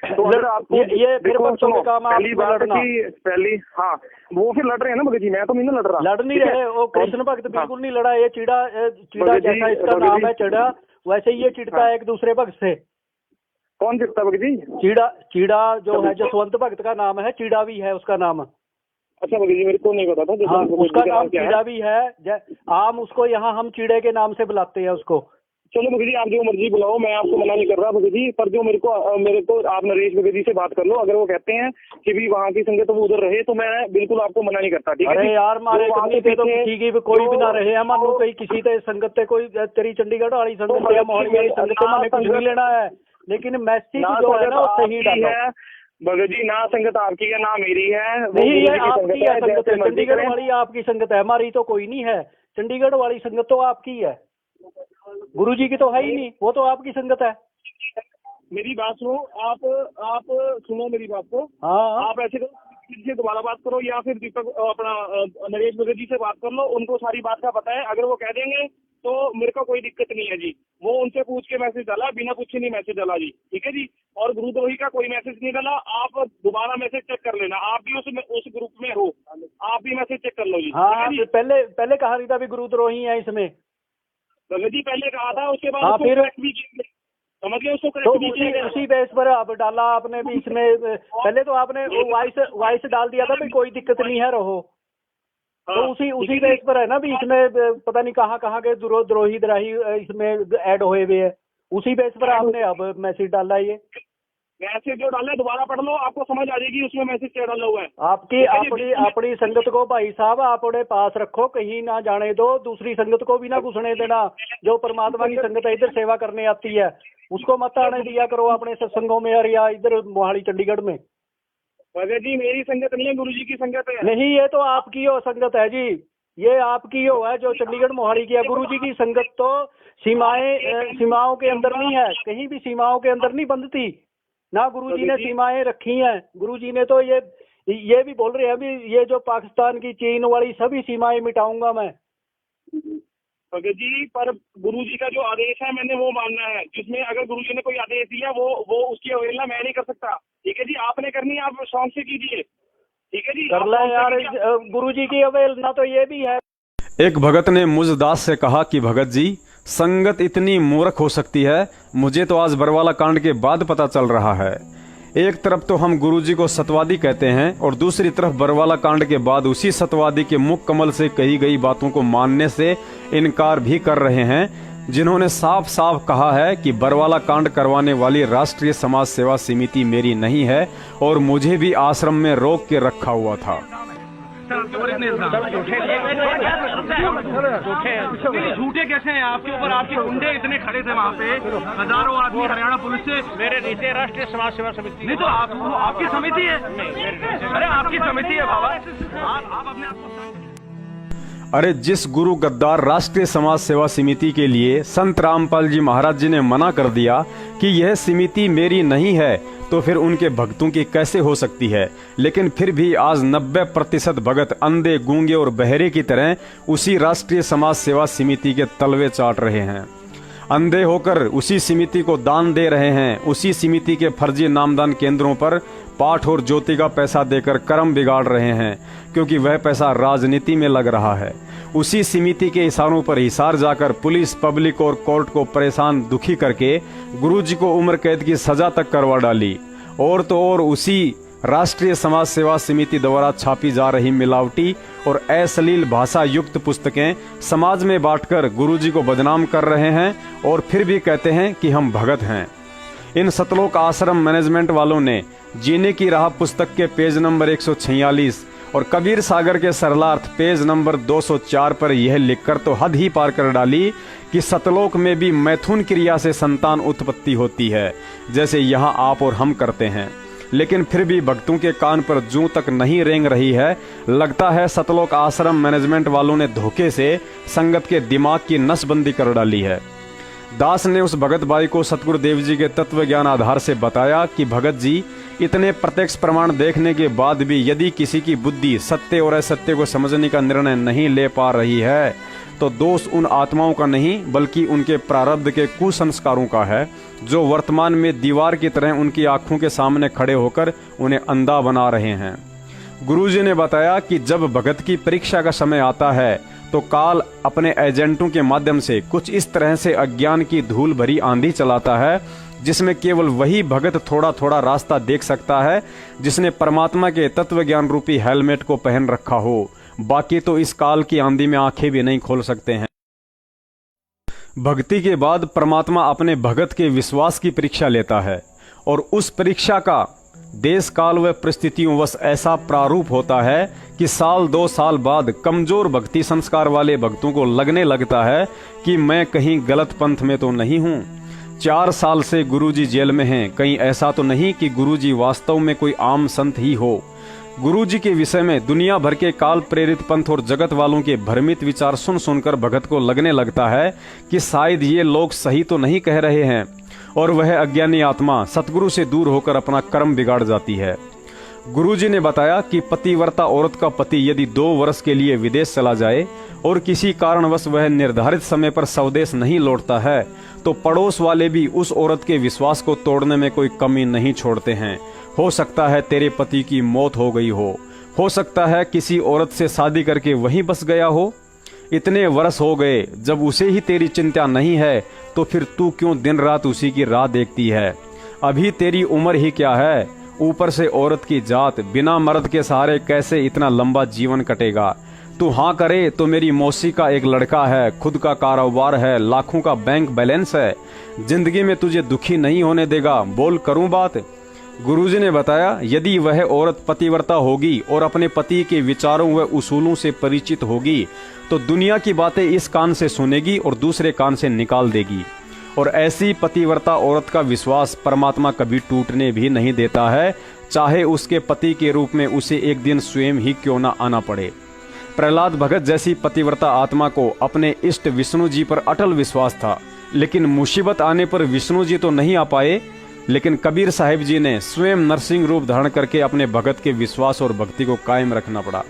तो अगर आपको ये फिर सुनो, पहली बात की हाँ, वो फिर लड़ रहे हैं ना भगत जी, मैं तो नहीं लड़ रहा। लड़ नहीं रहे, वो कृष्ण भक्त बिल्कुल नहीं लड़ा। ये चिड़ा जैसा इसका नाम है चिड़ा, वैसे ही ये चिढ़ता है एक दूसरे भक्त से। कौन चिढ़ता भगत जी? चिड़ा जो है जसवंत भक्त का नाम है, चिड़ा भी है उसका नाम। अच्छा भगत जी, मेरे को नहीं पता था। हाँ, उसका नाम चिड़ा भी है। आम उसको यहाँ हम चिड़े के नाम से बुलाते हैं उसको। चलो भगत जी, आप जो मर्जी बुलाओ, मैं आपको मना नहीं कर रहा भगत जी, पर जो मेरे को आप नरेश भगत जी से बात कर लो। अगर वो कहते हैं कि भी वहाँ की संगत वो उधर रहे तो मैं बिल्कुल आपको मना नहीं करता। ठीक है? अरे यार, मारे तो कोई भी ना रहे हम मानो कहीं किसी ते संगत कोई तेरी चंडीगढ़ वाली संगत या मोहाली वाली संगत माने कुछ नहीं लेना है, लेकिन मैसेज जो है ना वो सही डालो। भगत जी, ना संगत आपकी है ना मेरी है। नहीं, ये आपकी है संगत, चंडीगढ़ वाली आपकी संगत है, हमारी तो कोई नहीं है। चंडीगढ़ वाली संगत तो आपकी है, गुरुजी की तो है ही नहीं, वो तो आपकी संगत है। मेरी बात सुनो, आप सुनो मेरी बात को। हाँ, आप ऐसे से दोबारा बात करो या फिर दीपक अपना नरेश भगत जी से बात कर लो, उनको सारी बात का पता है। अगर वो कह देंगे तो मेरे को कोई दिक्कत नहीं है जी। वो उनसे पूछ के मैसेज डाला, बिना पूछे नहीं मैसेज डाला जी। ठीक है जी? और गुरुद्रोही का कोई मैसेज नहीं डाला। आप दोबारा मैसेज चेक कर लेना, आप भी उस ग्रुप में हो, आप भी मैसेज चेक कर लो जी। हाँ, पहले कहा नहीं था भी गुरुद्रोही है इसमें? भगत जी पहले कहा था, उसके बाद फिर समझ गए उसको। तो उसी बेस पर अब डाला आपने भी इसमें। पहले तो आपने वॉइस डाल दिया था भी कोई दिक्कत नहीं है रहो, तो उसी बेस पर है ना भी इसमें पता नहीं कहाँ के द्रोही इसमें ऐड हुए हुए है, उसी बेस पर आपने अब मैसेज डाला। ये मैसेज जो डाला दोबारा पढ़ लो, आपको समझ आ जाएगी उसमें मैसेज क्या डाला हुआ है। अपनी संगत को भाई साहब अपने पास रखो, कहीं ना जाने दो, दूसरी संगत को भी ना घुसने देना। जो परमात्मा की संगत है इधर सेवा करने आती है उसको मत आने दिया करो अपने सत्संगों में और या इधर मोहाली चंडीगढ़ में। भगत जी, मेरी संगत नहीं है, गुरुजी की संगत है। नहीं, ये तो आपकी हो संगत है जी, ये आपकी हो है जो चंडीगढ़ मोहाली की है। गुरुजी की संगत तो सीमाओं के अंदर नहीं है, कहीं भी सीमाओं के अंदर नहीं बंधती ना। गुरुजी ने सीमाएं रखी हैं। गुरुजी ने तो ये भी बोल रहे हैं अभी, ये जो पाकिस्तान की चीन वाली सभी सीमाएं मिटाऊंगा मैं। भगत जी, पर गुरुजी का जो आदेश है मैंने वो मानना है, जिसमें अगर गुरुजी ने कोई आदेश दिया वो उसकी अवहेलना मैं नहीं कर सकता। ठीक है जी? आपने करनी है, आप शौक से कीजिए। ठीक है जी? कर ले यार, गुरुजी की अवहेलना तो ये भी है। एक भगत ने मुझ दास से कहा कि भगत जी, संगत इतनी मूर्ख हो सकती है, मुझे तो आज बरवाला कांड के बाद पता चल रहा है। एक तरफ तो हम गुरुजी को सतवादी कहते हैं और दूसरी तरफ बरवाला कांड के बाद उसी सतवादी के मुख कमल से कही गई बातों को मानने से इनकार भी कर रहे हैं, जिन्होंने साफ साफ कहा है कि बरवाला कांड करवाने वाली राष्ट्रीय समाज सेवा समिति मेरी नहीं है और मुझे भी आश्रम में रोक के रखा हुआ था। झूठे कैसे हैं आपके ऊपर? आपके गुंडे इतने खड़े थे वहाँ पे, हजारों आदमी हरियाणा पुलिस से। मेरे नीचे राष्ट्रीय समाज सेवा समिति नहीं तो आपकी समिति है। अरे आपकी समिति है बाबा, आप अपने आप को। अरे जिस गुरु गद्दार राष्ट्रीय समाज सेवा समिति के लिए संत रामपाल जी महाराज जी ने मना कर दिया कि यह समिति मेरी नहीं है, तो फिर उनके भक्तों की कैसे हो सकती है। लेकिन फिर भी आज 90% भगत अंधे, गूंगे और बहरे की तरह उसी राष्ट्रीय समाज सेवा समिति के तलवे चाट रहे हैं। अंधे होकर उसी समिति को दान दे रहे हैं, उसी समिति के फर्जी नामदान केंद्रों पर पाठ और ज्योति का पैसा देकर कर्म बिगाड़ रहे हैं, क्योंकि वह पैसा राजनीति में लग रहा है। उसी समिति के इशारों पर हिसार जाकर पुलिस, पब्लिक और कोर्ट को परेशान दुखी करके गुरुजी को उम्र कैद की सजा तक करवा डाली। और तो और उसी राष्ट्रीय समाज सेवा समिति द्वारा छापी जा रही मिलावटी और अश्लील भाषा युक्त पुस्तकें समाज में बांटकर गुरुजी को बदनाम कर रहे हैं और फिर भी कहते हैं कि हम भगत हैं। इन सतलोक आश्रम मैनेजमेंट वालों ने जीने की राह पुस्तक के पेज नंबर 146 और कबीर सागर के सरलार्थ पेज नंबर 204 पर यह लिखकर तो हद ही पार कर डाली कि सतलोक में भी मैथुन क्रिया से संतान उत्पत्ति होती है, जैसे यहाँ आप और हम करते हैं। लेकिन फिर भी भक्तों के कान पर जूं तक नहीं रेंग रही है। लगता है सतलोक आश्रम मैनेजमेंट वालों ने धोखे से संगत के दिमाग की नसबंदी कर डाली है। दास ने उस भगत बाई को सतगुरु देव जी के तत्व ज्ञान आधार से बताया कि भगत जी, इतने प्रत्यक्ष प्रमाण देखने के बाद भी यदि किसी की बुद्धि सत्य और असत्य को समझने का निर्णय नहीं ले पा रही है, तो दोष उन आत्माओं का नहीं बल्कि उनके प्रारब्ध के कुसंस्कारों का है, जो वर्तमान में दीवार की तरह उनकी आंखों के सामने खड़े होकर उन्हें अंधा बना रहे हैं। गुरुजी ने बताया कि जब भगत की परीक्षा का समय आता है तो काल अपने एजेंटों के माध्यम से कुछ इस तरह से अज्ञान की धूल भरी आंधी चलाता है, जिसमें केवल वही भगत थोड़ा थोड़ा रास्ता देख सकता है जिसने परमात्मा के तत्व ज्ञान रूपी हेलमेट को पहन रखा हो। बाकी तो इस काल की आंधी में आंखें भी नहीं खोल सकते हैं। भक्ति के बाद परमात्मा अपने भगत के विश्वास की परीक्षा लेता है और उस परीक्षा का देश काल व परिस्थितियों वश ऐसा प्रारूप होता है कि साल 2 साल बाद कमजोर भक्ति संस्कार वाले भक्तों को लगने लगता है कि मैं कहीं गलत पंथ में तो नहीं हूँ। 4 साल से गुरुजी जेल में हैं, कहीं ऐसा तो नहीं कि गुरुजी वास्तव में कोई आम संत ही हो। गुरुजी के विषय में दुनिया भर के काल प्रेरित पंथ और जगत वालों के भ्रमित विचार सुन सुनकर भगत को लगने लगता है कि शायद ये लोग सही तो नहीं कह रहे हैं, और वह अज्ञानी आत्मा सतगुरु से दूर होकर अपना कर्म बिगाड़ जाती है। गुरुजी ने बताया कि पतिव्रता औरत का पति यदि 2 वर्ष के लिए विदेश चला जाए और किसी कारणवश वह निर्धारित समय पर स्वदेश नहीं लौटता है, तो पड़ोस वाले भी उस औरत के विश्वास को तोड़ने में कोई कमी नहीं छोड़ते हैं। हो सकता है तेरे पति की मौत हो गई हो सकता है किसी औरत से शादी करके वहीं बस गया हो। इतने वर्ष हो गए, जब उसे ही तेरी चिंता नहीं है तो फिर तू क्यों दिन रात उसी की राह देखती है। अभी तेरी उम्र ही क्या है, ऊपर से औरत की जात, बिना मर्द के सहारे कैसे इतना लंबा जीवन कटेगा। तू हाँ करे तो मेरी मौसी का एक लड़का है, खुद का कारोबार है, लाखों का बैंक बैलेंस है, जिंदगी में तुझे दुखी नहीं होने देगा, बोल करूं बात। गुरुजी ने बताया यदि वह औरत पतिव्रता होगी और अपने पति के विचारों व उसूलों से परिचित होगी तो दुनिया की बातें इस कान से सुनेगी और दूसरे कान से निकाल देगी। और ऐसी पतिव्रता औरत का विश्वास परमात्मा कभी टूटने भी नहीं देता है, चाहे उसके पति के रूप में उसे एक दिन स्वयं ही क्यों न आना पड़े। प्रहलाद भगत जैसी पतिव्रता आत्मा को अपने इष्ट विष्णु जी पर अटल विश्वास था, लेकिन मुसीबत आने पर विष्णु जी तो नहीं आ पाए, लेकिन कबीर साहिब जी ने स्वयं नरसिंह रूप धारण करके अपने भगत के विश्वास और भक्ति को कायम रखना पड़ा।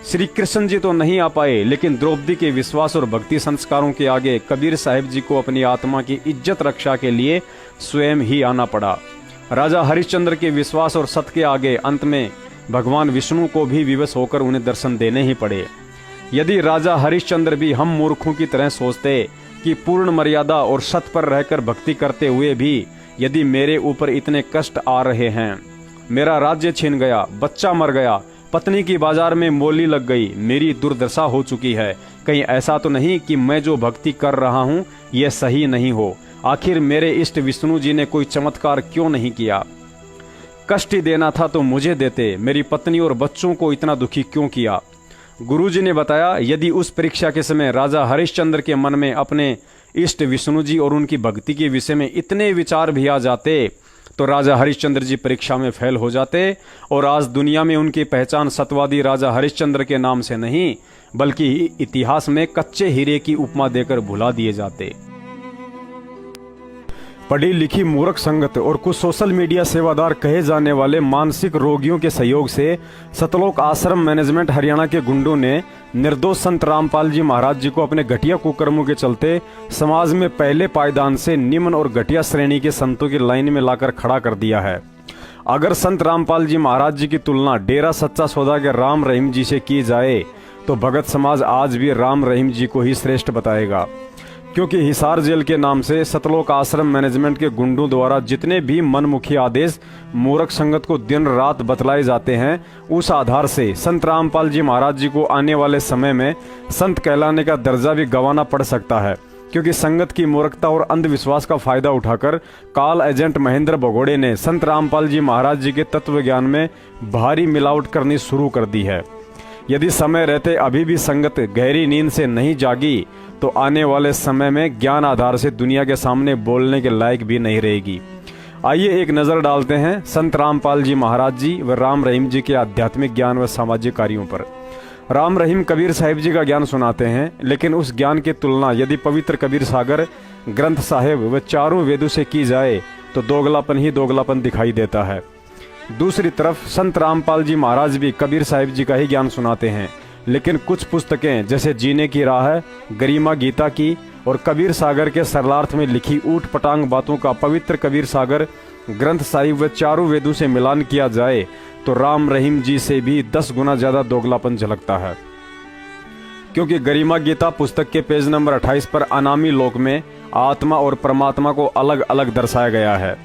श्री कृष्ण जी तो नहीं आ पाए, लेकिन द्रौपदी के विश्वास और भक्ति संस्कारों के आगे कबीर साहिब जी को अपनी आत्मा की इज्जत रक्षा के लिए स्वयं ही आना पड़ा। राजा हरिश्चंद्र के विश्वास और सत्य के आगे अंत में भगवान विष्णु को भी विवश होकर उन्हें दर्शन देने ही पड़े। यदि राजा हरिश्चंद्र भी हम मूर्खों की तरह सोचते कि पूर्ण मर्यादा और सत्य पर रहकर भक्ति करते हुए भी यदि मेरे ऊपर इतने कष्ट आ रहे हैं, मेरा राज्य छीन गया, बच्चा मर गया, पत्नी की बाजार में मोली लग गई, मेरी दुर्दशा हो चुकी है, कहीं ऐसा तो नहीं कि मैं जो भक्ति कर रहा हूँ यह सही नहीं हो। आखिर मेरे इष्ट विष्णु जी ने कोई चमत्कार क्यों नहीं किया? कष्ट ही देना था तो मुझे देते, मेरी पत्नी और बच्चों को इतना दुखी क्यों किया? गुरुजी ने बताया यदि उस परीक्षा के समय राजा हरिश्चंद्र के मन में अपने इष्ट विष्णु जी और उनकी भक्ति के विषय में इतने विचार भी आ जाते तो राजा हरिश्चंद्र जी परीक्षा में फेल हो जाते और आज दुनिया में उनकी पहचान सत्यवादी राजा हरिश्चंद्र के नाम से नहीं बल्कि इतिहास में कच्चे हीरे की उपमा देकर भुला दिए जाते। पढ़ी लिखी मूर्ख संगत और कुछ सोशल मीडिया सेवादार कहे जाने वाले मानसिक रोगियों के सहयोग से सतलोक आश्रम मैनेजमेंट हरियाणा के गुंडों ने निर्दोष संत रामपाल जी महाराज जी को अपने घटिया कुकर्मों के चलते समाज में पहले पायदान से निम्न और घटिया श्रेणी के संतों की लाइन में लाकर खड़ा कर दिया है। अगर संत रामपाल जी महाराज जी की तुलना डेरा सच्चा सौदा के राम रहीम जी से की जाए तो भगत समाज आज भी राम रहीम जी को ही श्रेष्ठ बताएगा, क्योंकि हिसार जेल के नाम से सतलोक आश्रम मैनेजमेंट के गुंडों द्वारा जितने भी मनमुखी आदेश मूर्ख संगत को दिन रात बतलाए जाते हैं, उस आधार से संत रामपाल जी महाराज जी को आने वाले समय में संत कहलाने का दर्जा भी गंवाना पड़ सकता है, क्योंकि संगत की मूर्खता और अंधविश्वास का फायदा उठाकर काल एजेंट महेंद्र भगोड़े ने संत रामपाल जी महाराज जी के तत्व ज्ञान में भारी मिलावट करनी शुरू कर दी है। यदि समय रहते अभी भी संगत गहरी नींद से नहीं जागी तो आने वाले समय में ज्ञान आधार से दुनिया के सामने बोलने के लायक भी नहीं रहेगी। आइए एक नज़र डालते हैं संत रामपाल जी महाराज जी व राम रहीम जी के आध्यात्मिक ज्ञान व सामाजिक कार्यों पर। राम रहीम कबीर साहिब जी का ज्ञान सुनाते हैं, लेकिन उस ज्ञान की तुलना यदि पवित्र कबीर सागर ग्रंथ साहिब व चारों वेदों से की जाए तो दोगलापन ही दोगलापन दिखाई देता है। दूसरी तरफ संत रामपाल जी महाराज भी कबीर साहिब जी का ही ज्ञान सुनाते हैं, लेकिन कुछ पुस्तकें जैसे जीने की राह, गरिमा गीता की और कबीर सागर के सरलार्थ में लिखी ऊट पटांग बातों का पवित्र कबीर सागर ग्रंथ साहिब व चारों वेदों से मिलान किया जाए तो राम रहीम जी से भी 10 गुना ज्यादा दोगलापन झलकता है। क्योंकि गरिमा गीता पुस्तक के पेज नंबर 28 पर अनामी लोक में आत्मा और परमात्मा को अलग अलग दर्शाया गया है।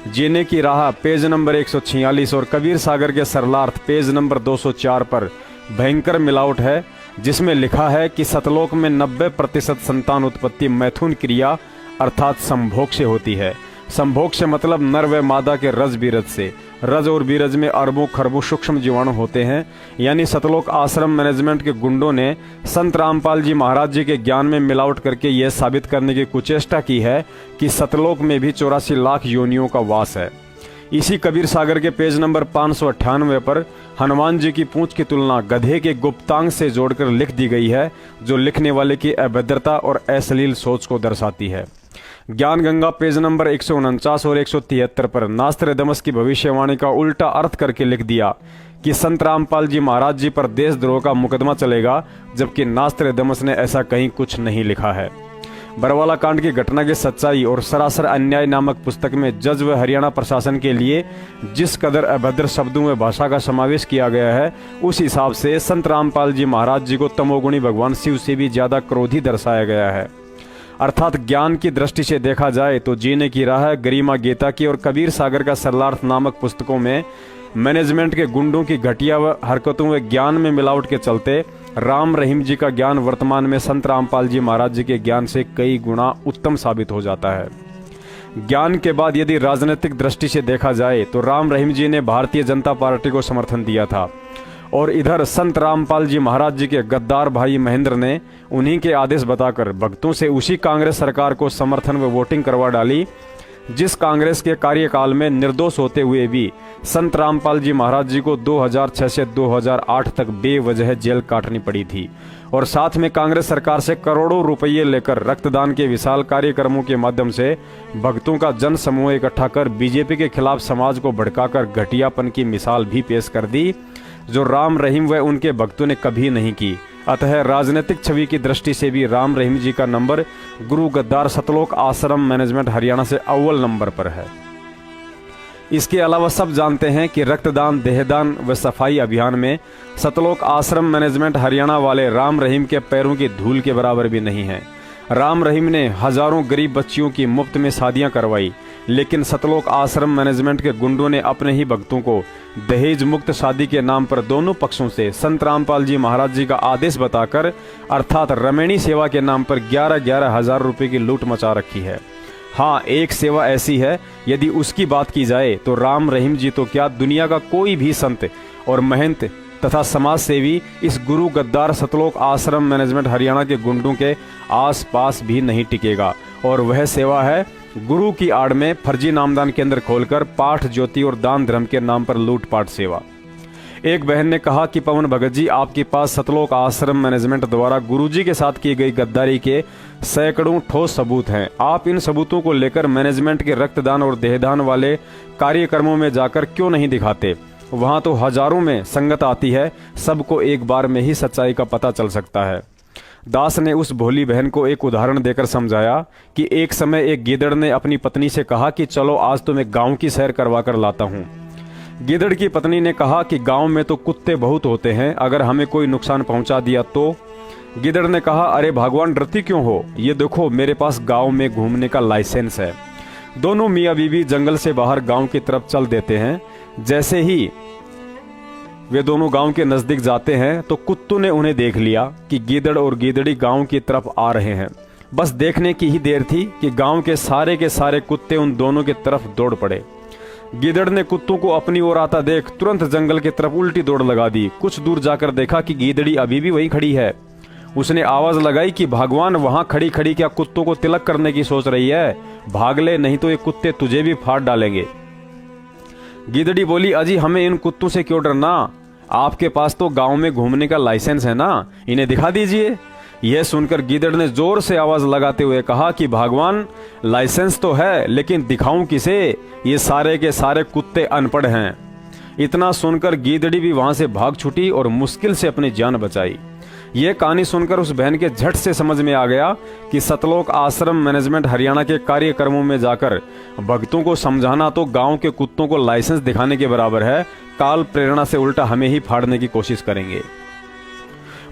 जीने की राह पेज नंबर 146 और कबीर सागर के सरलार्थ पेज नंबर 204 पर भयंकर मिलावट है, जिसमें लिखा है कि सतलोक में 90% संतान उत्पत्ति मैथुन क्रिया अर्थात संभोग से होती है। संभोग से मतलब नर व मादा के रज बीरज से। रज और बीरज में अरबों खरबों सूक्ष्म जीवाणु होते हैं। यानी सतलोक आश्रम मैनेजमेंट के गुंडों ने संत रामपाल जी महाराज जी के ज्ञान में मिलावट करके यह साबित करने की कुचेष्टा की है कि सतलोक में भी 84 लाख योनियों का वास है। इसी कबीर सागर के पेज नंबर 598 पर हनुमान जी की पूंछ की तुलना गधे के गुप्तांग से जोड़कर लिख दी गई है, जो लिखने वाले की अभद्रता और अश्लील सोच को दर्शाती है। ज्ञान गंगा पेज नंबर 149 और 173 पर नास्त्रदमस की भविष्यवाणी का उल्टा अर्थ करके लिख दिया कि संत रामपाल जी महाराज जी पर देशद्रोह का मुकदमा चलेगा, जबकि नास्त्रदमस ने ऐसा कहीं कुछ नहीं लिखा है। बरवाला कांड की घटना की सच्चाई और सरासर अन्याय नामक पुस्तक में जज व हरियाणा प्रशासन के लिए जिस कदर अभद्र शब्दों में भाषा का समावेश किया गया है, उस हिसाब से संत रामपाल जी महाराज जी को तमोगुणी भगवान शिव से भी ज्यादा क्रोधी दर्शाया गया है। अर्थात ज्ञान की दृष्टि से देखा जाए तो जीने की राह, गरिमा गीता की और कबीर सागर का सरलार्थ नामक पुस्तकों में मैनेजमेंट के गुंडों की घटिया व हरकतों व ज्ञान में मिलावट के चलते राम रहीम जी का ज्ञान वर्तमान में संत रामपाल जी महाराज जी के ज्ञान से कई गुना उत्तम साबित हो जाता है। ज्ञान के बाद यदि राजनीतिक दृष्टि से देखा जाए तो राम रहीम जी ने भारतीय जनता पार्टी को समर्थन दिया था, और इधर संत रामपाल जी महाराज जी के गद्दार भाई महेंद्र ने उन्हीं के आदेश बताकर भक्तों से उसी कांग्रेस सरकार को समर्थन व वोटिंग करवा डाली, जिस कांग्रेस के कार्यकाल में निर्दोष होते हुए भी संत रामपाल जी महाराज जी को 2006 से 2008 तक बेवजह जेल काटनी पड़ी थी। और साथ में कांग्रेस सरकार से करोड़ों रुपये लेकर रक्तदान के विशाल कार्यक्रमों के माध्यम से भक्तों का जन समूह इकट्ठा कर बीजेपी के खिलाफ समाज को भड़काकर घटियापन की मिसाल भी पेश कर दी, जो राम रहीम व उनके भक्तों ने कभी नहीं की। अतः राजनीतिक छवि की दृष्टि से भी राम रहीम जी का नंबर गुरु गद्दार सतलोक आश्रम मैनेजमेंट हरियाणा से अव्वल नंबर पर है। इसके अलावा सब जानते हैं कि रक्तदान, देहदान व सफाई अभियान में सतलोक आश्रम मैनेजमेंट हरियाणा वाले राम रहीम के पैरों की धूल के बराबर भी नहीं है। राम रहीम ने हजारों गरीब बच्चियों की मुफ्त में शादियां करवाई, लेकिन सतलोक आश्रम मैनेजमेंट के गुंडों ने अपने ही भक्तों को दहेज मुक्त शादी के नाम पर दोनों पक्षों से संत रामपाल जी महाराज जी का आदेश बताकर अर्थात रमेणी सेवा के नाम पर 11-11 हजार रुपए की लूट मचा रखी है। हाँ, एक सेवा ऐसी है, यदि उसकी बात की जाए तो राम रहीम जी तो क्या, दुनिया का कोई भी संत और महंत तथा समाज सेवी इस गुरु गद्दार सतलोक आश्रम मैनेजमेंट हरियाणा के गुंडों के आस पास भी नहीं टिकेगा। और वह सेवा है गुरु की आड़ में फर्जी नामदान केंद्र खोलकर पाठ, ज्योति और दान धर्म के नाम पर लूटपाट सेवा। एक बहन ने कहा कि पवन भगत जी, आपके पास सतलोक आश्रम मैनेजमेंट द्वारा गुरुजी के साथ की गई गद्दारी के सैकड़ों ठोस सबूत हैं। आप इन सबूतों को लेकर मैनेजमेंट के रक्तदान और देहदान वाले कार्यक्रमों में जाकर क्यों नहीं दिखाते? वहां तो हजारों में संगत आती है, सबको एक बार में ही सच्चाई का पता चल सकता है। दास ने उस भोली बहन को एक उदाहरण देकर समझाया कि एक समय एक गीदड़ ने अपनी पत्नी से कहा कि चलो आज तो मैं गांव की सैर करवा कर लाता हूं। गीदड़ की पत्नी ने कहा कि गांव में तो कुत्ते बहुत होते हैं, अगर हमें कोई नुकसान पहुंचा दिया तो? गीदड़ ने कहा, अरे भगवान, डरती क्यों हो? ये देखो, मेरे पास गांव में घूमने का लाइसेंस है। दोनों मियाँ बीवी जंगल से बाहर गांव की तरफ चल देते हैं। जैसे ही वे दोनों गांव के नजदीक जाते हैं तो कुत्तों ने उन्हें देख लिया कि गीदड़ और गीदड़ी गांव की तरफ आ रहे हैं। बस देखने की ही देर थी कि गांव के सारे कुत्ते उन दोनों की तरफ दौड़ पड़े। गीदड़ ने कुत्तों को अपनी ओर आता देख तुरंत जंगल की तरफ उल्टी दौड़ लगा दी। कुछ दूर जाकर देखा कि गीदड़ी अभी भी वहीं खड़ी है। उसने आवाज लगाई कि भगवान, वहां खड़ी खड़ी क्या कुत्तों को तिलक करने की सोच रही है? भाग ले, नहीं तो ये कुत्ते तुझे भी फाड़ डालेंगे। गीदड़ी बोली, अजी हमें इन कुत्तों से क्यों डरना? आपके पास तो गांव में घूमने का लाइसेंस है ना, इन्हें दिखा दीजिए। यह सुनकर गीदड़ ने जोर से आवाज लगाते हुए कहा कि भगवान, लाइसेंस तो है, लेकिन दिखाऊं किसे? ये सारे के सारे कुत्ते अनपढ़ हैं। इतना सुनकर गीदड़ी भी वहां से भाग छूटी और मुश्किल से अपनी जान बचाई। यह कहानी सुनकर उस बहन के झट से समझ में आ गया कि सतलोक आश्रम मैनेजमेंट हरियाणा के कार्यक्रमों में जाकर भक्तों को समझाना तो गांव के कुत्तों को लाइसेंस दिखाने के बराबर है। काल प्रेरणा से उल्टा हमें ही फाड़ने की कोशिश करेंगे।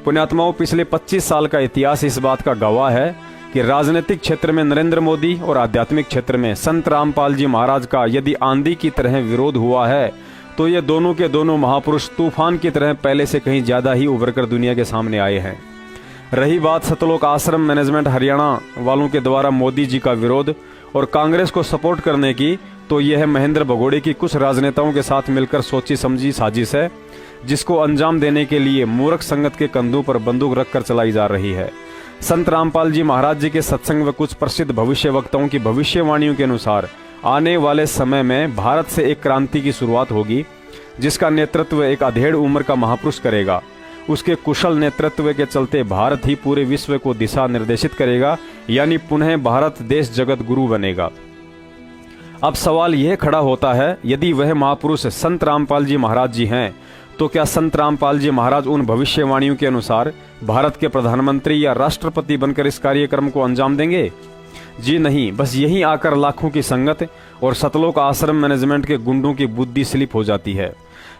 पुण्यात्माओं, पिछले 25 साल का इतिहास इस बात का गवाह है कि राजनीतिक क्षेत्र में नरेंद्र मोदी और आध्यात्मिक क्षेत्र में संत रामपाल जी महाराज का यदि आंधी की तरह विरोध हुआ है तो ये दोनों के दोनों महापुरुष तूफान की तरह पहले से कहीं ज्यादा ही उभर कर दुनिया के सामने आए हैं। रही बात सतलोक आश्रम मैनेजमेंट हरियाणा वालों के द्वारा मोदी जी का विरोध और कांग्रेस को सपोर्ट करने की, तो यह महेंद्र भगोड़े की कुछ राजनेताओं के साथ मिलकर सोची समझी साजिश है, जिसको अंजाम देने के लिए मूर्ख संगत के कंधों पर बंदूक रखकर चलाई जा रही है। संत रामपाल जी महाराज जी के सत्संग व कुछ प्रसिद्ध भविष्य वक्ताओं की भविष्यवाणियों के अनुसार आने वाले समय में भारत से एक क्रांति की शुरुआत होगी, जिसका नेतृत्व एक अधेड़ उम्र का महापुरुष करेगा। उसके कुशल नेतृत्व के चलते भारत ही पूरे विश्व को दिशा निर्देशित करेगा, यानी पुनः भारत देश जगत गुरु बनेगा। अब सवाल यह खड़ा होता है, यदि वह महापुरुष संत रामपाल जी महाराज जी हैं, तो क्या संत रामपाल जी महाराज उन भविष्यवाणियों के अनुसार भारत के प्रधानमंत्री या राष्ट्रपति बनकर इस कार्यक्रम को अंजाम देंगे? जी नहीं, बस यहीं आकर लाखों की संगत और सतलोक आश्रम मैनेजमेंट के गुंडों की बुद्धि स्लिप हो जाती है।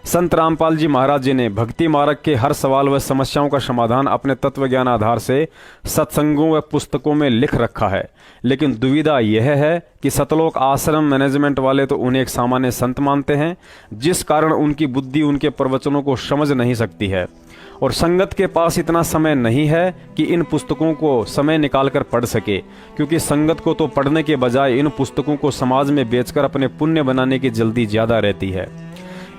संत रामपाल जी महाराज जी ने भक्ति मार्ग के हर सवाल व समस्याओं का समाधान अपने तत्व ज्ञान आधार से सत्संगों व पुस्तकों में लिख रखा है, लेकिन दुविधा यह है कि सतलोक आश्रम मैनेजमेंट वाले तो उन्हें एक सामान्य संत मानते हैं, जिस कारण उनकी बुद्धि उनके प्रवचनों को समझ नहीं सकती है, और संगत के पास इतना समय नहीं है कि इन पुस्तकों को समय निकालकर पढ़ सके, क्योंकि संगत को तो पढ़ने के बजाय इन पुस्तकों को समाज में बेचकर अपने पुण्य बनाने की जल्दी ज्यादा रहती है।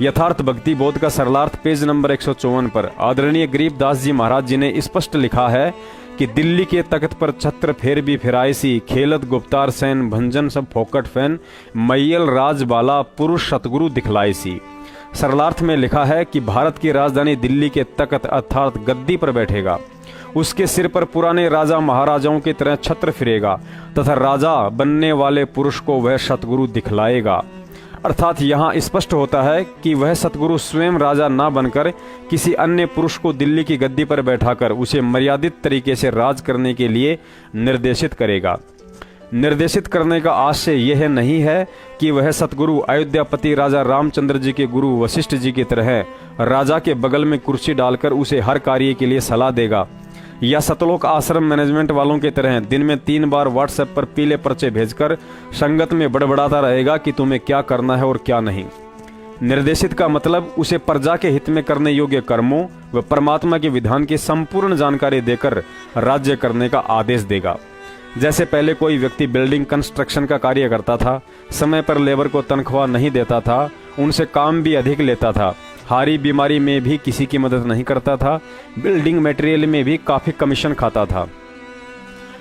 यथार्थ भक्ति बोध का सरलार्थ पेज नंबर 154 पर आदरणीय गरीबदास जी महाराज जी ने स्पष्ट लिखा है कि दिल्ली के तख्त पर छत्र फेर भी फिरायसी, खेलत गुप्तार सैन भंजन सब फोकट फैन, मैयल राजबाला पुरुष सतगुरु दिखलायसी। सरलार्थ में लिखा है कि भारत की राजधानी दिल्ली के तख्त अर्थात गद्दी पर बैठेगा, उसके सिर पर पुराने राजा महाराजाओं की तरह छत्र फिरेगा तथा राजा बनने वाले पुरुष को वह सतगुरु दिखलाएगा। अर्थात यहाँ स्पष्ट होता है कि वह सतगुरु स्वयं राजा ना बनकर किसी अन्य पुरुष को दिल्ली की गद्दी पर बैठाकर उसे मर्यादित तरीके से राज करने के लिए निर्देशित करेगा। निर्देशित करने का आशय यह नहीं है कि वह सतगुरु अयोध्यापति राजा रामचंद्र जी के गुरु वशिष्ठ जी की तरह राजा के बगल में कुर्सी डालकर उसे हर कार्य के लिए सलाह देगा, या सतलोक आश्रम मैनेजमेंट वालों की तरह दिन में 3 बार व्हाट्सएप पर पीले पर्चे भेजकर संगत में बड़बड़ाता रहेगा कि तुम्हें क्या करना है और क्या नहीं। निर्देशित का मतलब उसे प्रजा के हित में करने योग्य कर्मों व परमात्मा के विधान की संपूर्ण जानकारी देकर राज्य करने का आदेश देगा। जैसे पहले कोई व्यक्ति बिल्डिंग कंस्ट्रक्शन का कार्य करता था, समय पर लेबर को तनख्वाह नहीं देता था, उनसे काम भी अधिक लेता था, हारी बीमारी में भी किसी की मदद नहीं करता था, बिल्डिंग मटेरियल में भी काफी कमीशन खाता था।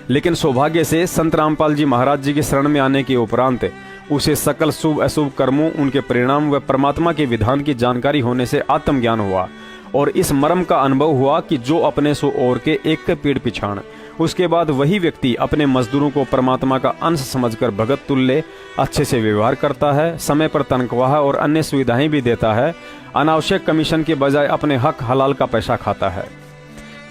लेकिन सौभाग्य से संत रामपाल जी महाराज जी की शरण में आने के उपरांत उसे सकल शुभ अशुभ कर्मों, उनके परिणाम व परमात्मा के विधान की जानकारी होने से आत्मज्ञान हुआ और इस मर्म का अनुभव हुआ कि जो अपने सो और के एक के पीड़ पिछाड़। उसके बाद वही व्यक्ति अपने मजदूरों को परमात्मा का अंश समझकर भगत तुल्य अच्छे से व्यवहार करता है, समय पर तनख्वाह और अन्य सुविधाएं भी देता है, अनावश्यक कमीशन के बजाय अपने हक हलाल का पैसा खाता है।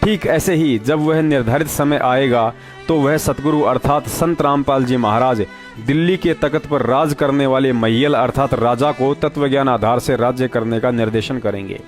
ठीक ऐसे ही जब वह निर्धारित समय आएगा तो वह सतगुरु अर्थात संत रामपाल जी महाराज दिल्ली के तख्त पर राज करने वाले मैयल अर्थात राजा को तत्वज्ञान आधार से राज्य करने का निर्देशन करेंगे।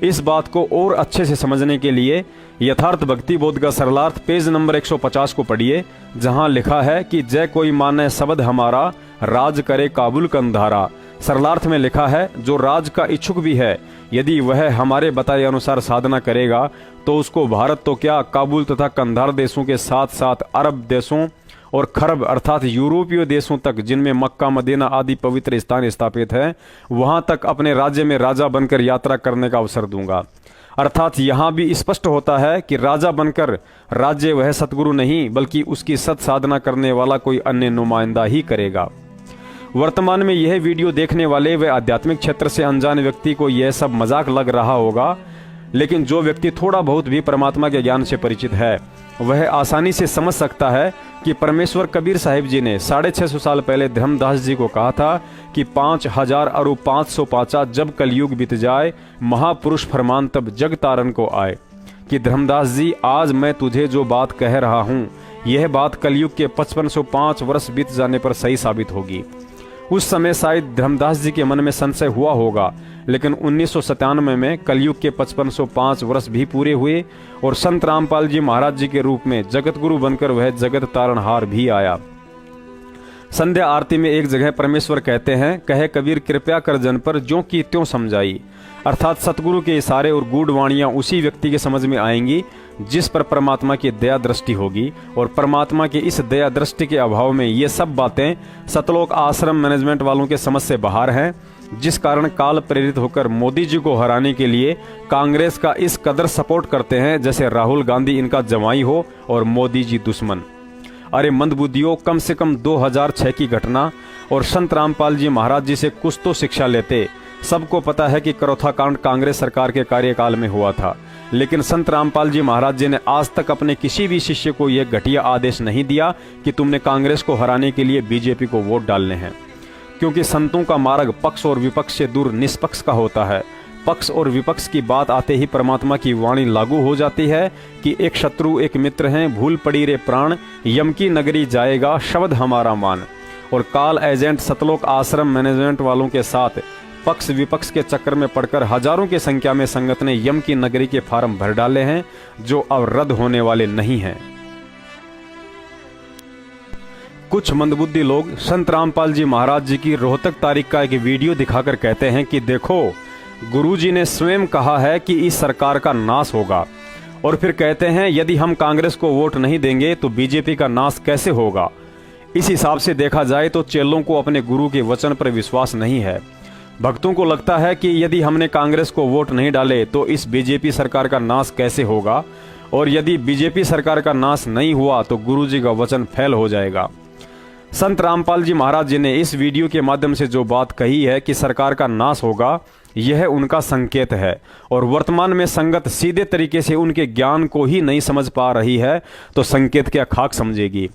इस बात को और अच्छे से समझने के लिए यथार्थ भक्ति बोध का सरलार्थ पेज नंबर 150 को पढ़िए, जहां लिखा है कि जय कोई माने शब्द हमारा, राज करे काबुल कंधारा। सरलार्थ में लिखा है जो राज का इच्छुक भी है, यदि वह हमारे बताए अनुसार साधना करेगा तो उसको भारत तो क्या काबुल तथा कंधार देशों के साथ साथ अरब देशों और खरब अर्थात यूरोपीय देशों तक, जिनमें मक्का मदीना आदि पवित्र स्थान स्थापित है, वहां तक अपने राज्य में राजा बनकर यात्रा करने का अवसर दूंगा। अर्थात यहाँ भी स्पष्ट होता है कि राजा बनकर राज्य वह सतगुरु नहीं बल्कि उसकी सत साधना करने वाला कोई अन्य नुमाइंदा ही करेगा। वर्तमान में यह वीडियो देखने वाले व आध्यात्मिक क्षेत्र से अनजान व्यक्ति को यह सब मजाक लग रहा होगा, लेकिन जो व्यक्ति थोड़ा बहुत भी परमात्मा के ज्ञान से परिचित है वह आसानी से समझ सकता है कि परमेश्वर कबीर साहिब जी ने 650 साल पहले धर्मदास जी को कहा था कि 5000 और 505 जब कलयुग बीत जाए, महापुरुष फरमान तब जग तारन को आए। कि धर्मदास जी आज मैं तुझे जो बात कह रहा हूँ यह बात कलयुग के 5505 वर्ष बीत जाने पर सही साबित होगी। उस समय शायद धर्मदास जी के मन में संशय हुआ होगा, लेकिन 1997 में कलयुग के 5505 वर्ष भी पूरे हुए और संत रामपाल जी महाराज जी के रूप में जगत गुरु बनकर वह जगत तारणहार भी आया। संध्या आरती में एक जगह परमेश्वर कहते हैं, कहे कबीर कृपया कर जन पर ज्यों की त्यों समझाई। अर्थात सतगुरु के इशारे और गूढ़ वाणियां उसी व्यक्ति के समझ में आएंगी जिस पर परमात्मा की दया दृष्टि होगी, और परमात्मा की इस दया दृष्टि के अभाव में ये सब बातें सतलोक आश्रम मैनेजमेंट वालों के समझ से बाहर हैं, जिस कारण काल प्रेरित होकर मोदी जी को हराने के लिए कांग्रेस का इस कदर सपोर्ट करते हैं जैसे राहुल गांधी इनका जवाई हो और मोदी जी दुश्मन। अरे मंदबुद्धियों, कम से कम 2006 की घटना और संत रामपाल जी महाराज जी से कुछ तो शिक्षा लेते। सबको पता है कि करौथा कांड कांग्रेस सरकार के कार्यकाल में हुआ था, लेकिन संत रामपाल जी महाराज जी ने आज तक अपने किसी भी शिष्य को यह घटिया आदेश नहीं दिया कि तुमने कांग्रेस को हराने के लिए बीजेपी को वोट डालने हैं, क्योंकि संतों का मार्ग पक्ष और विपक्ष से दूर निष्पक्ष का होता है। पक्ष और विपक्ष की बात आते ही परमात्मा की वाणी लागू हो जाती है कि एक शत्रु एक मित्र हैं, भूल पड़ी रे प्राण, यम की नगरी जाएगा शब्द हमारा मान। और काल एजेंट सतलोक आश्रम मैनेजमेंट वालों के साथ पक्ष विपक्ष के चक्कर में पड़कर हजारों की संख्या में संगत ने यम की नगरी के फार्म भर डाले हैं, जो अब रद्द होने वाले नहीं हैं। कुछ मंदबुद्धि लोग संत रामपाल जी महाराज जी की रोहतक तारीख का एक वीडियो दिखाकर कहते हैं कि देखो, गुरुजी ने स्वयं कहा है कि इस सरकार का नाश होगा, और फिर कहते हैं यदि हम कांग्रेस को वोट नहीं देंगे तो बीजेपी का नाश कैसे होगा। इस हिसाब से देखा जाए तो चेलों को अपने गुरु के वचन पर विश्वास नहीं है। भक्तों को लगता है कि यदि हमने कांग्रेस को वोट नहीं डाले तो इस बीजेपी सरकार का नाश कैसे होगा, और यदि बीजेपी सरकार का नाश नहीं हुआ तो गुरुजी का वचन फेल हो जाएगा। संत रामपाल जी महाराज जी ने इस वीडियो के माध्यम से जो बात कही है कि सरकार का नाश होगा, यह उनका संकेत है, और वर्तमान में संगत सीधे तरीके से उनके ज्ञान को ही नहीं समझ पा रही है तो संकेत क्या खाक समझेगी।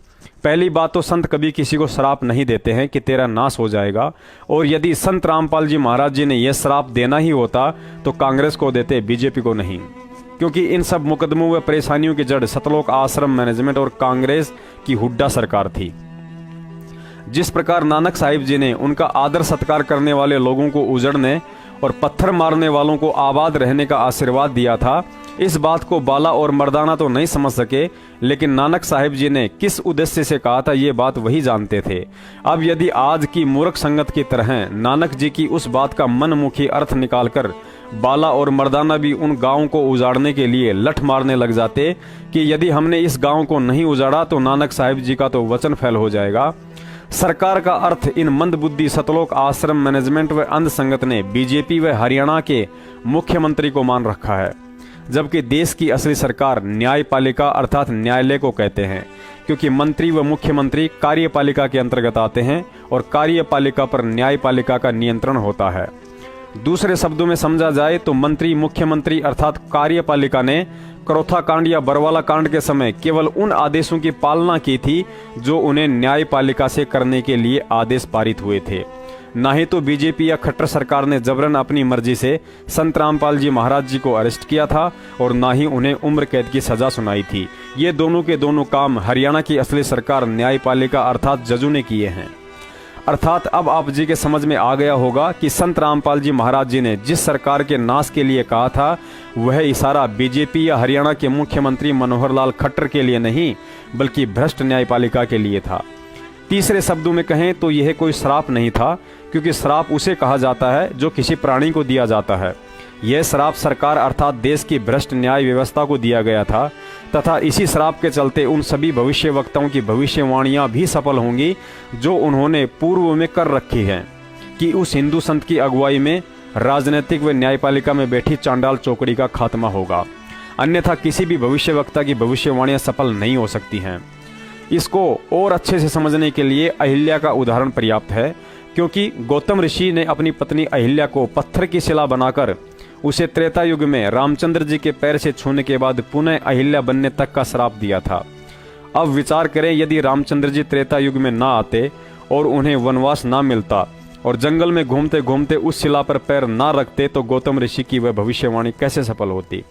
पहली बात तो संत कभी किसी को श्राप नहीं देते हैं कि तेरा नाश हो जाएगा, और यदि संत रामपाल जी महाराज जी ने यह श्राप देना ही होता तो कांग्रेस को देते, बीजेपी को नहीं, क्योंकि इन सब मुकदमों व परेशानियों की जड़ सतलोक आश्रम मैनेजमेंट और कांग्रेस की हुड्डा सरकार थी। जिस प्रकार नानक साहिब जी ने उनका आदर सत्कार करने वाले लोगों को उजड़ने और पत्थर मारने वालों को आबाद रहने का आशीर्वाद दिया था, इस बात को बाला और मर्दाना तो नहीं समझ सके, लेकिन नानक साहिब जी ने किस उद्देश्य से कहा था ये बात वही जानते थे। अब यदि आज की मूर्ख संगत की तरह नानक जी की उस बात का मनमुखी अर्थ निकालकर बाला और मर्दाना भी उन गांवों को उजाड़ने के लिए लठ मारने लग जाते कि यदि हमने इस गांव को नहीं उजाड़ा तो नानक साहिब जी का तो वचन फेल हो जाएगा। सरकार का अर्थ इन मंदबुद्धि सतलोक आश्रम मैनेजमेंट व अंध संगत ने बीजेपी व हरियाणा के मुख्यमंत्री को मान रखा है, जबकि देश की असली सरकार न्यायपालिका अर्थात न्यायालय को कहते हैं, क्योंकि मंत्री व मुख्यमंत्री कार्यपालिका के अंतर्गत आते हैं और कार्यपालिका पर न्यायपालिका का नियंत्रण होता है। दूसरे शब्दों में समझा जाए तो मंत्री मुख्यमंत्री अर्थात कार्यपालिका ने करोथा कांड या बरवाला कांड के समय केवल उन आदेशों की पालना की थी जो उन्हें न्यायपालिका से करने के लिए आदेश पारित हुए थे। ना ही तो बीजेपी या खट्टर सरकार ने जबरन अपनी मर्जी से संत रामपाल जी महाराज जी को अरेस्ट किया था और ना ही उन्हें उम्र कैद की सजा सुनाई थी। ये दोनों के दोनों काम हरियाणा की असली सरकार न्यायपालिका अर्थात जजों ने किए हैं। अर्थात अब आप जी के समझ में आ गया होगा कि संत रामपाल जी महाराज जी ने जिस सरकार के नाश के लिए कहा था वह इशारा बीजेपी या हरियाणा के मुख्यमंत्री मनोहर लाल खट्टर के लिए नहीं बल्कि भ्रष्ट न्यायपालिका के लिए था। तीसरे शब्दों में कहें तो यह कोई श्राप नहीं था, क्योंकि श्राप उसे कहा जाता है जो किसी प्राणी को दिया जाता है। यह श्राप सरकार अर्थात देश की भ्रष्ट न्याय व्यवस्था को दिया गया था तथा इसी श्राप के चलते उन सभी भविष्यवक्ताओं की भविष्यवाणियां भी सफल होंगी जो उन्होंने पूर्व में कर रखी हैं कि उस हिंदू संत की अगुवाई में राजनीतिक व न्यायपालिका में बैठी चांडाल चौकड़ी का खात्मा होगा। अन्यथा किसी भी भविष्यवक्ता की भविष्यवाणियां सफल नहीं हो सकती हैं। इसको और अच्छे से समझने के लिए अहिल्या का उदाहरण पर्याप्त है, क्योंकि गौतम ऋषि ने अपनी पत्नी अहिल्या को पत्थर की शिला बनाकर उसे त्रेता युग में रामचंद्र जी के पैर से छूने के बाद पुनः अहिल्या बनने तक का श्राप दिया था। अब विचार करें, यदि रामचंद्र जी त्रेता युग में ना आते और उन्हें वनवास ना मिलता और जंगल में घूमते घूमते उस शिला पर पैर ना रखते तो गौतम ऋषि की वह भविष्यवाणी कैसे सफल होती।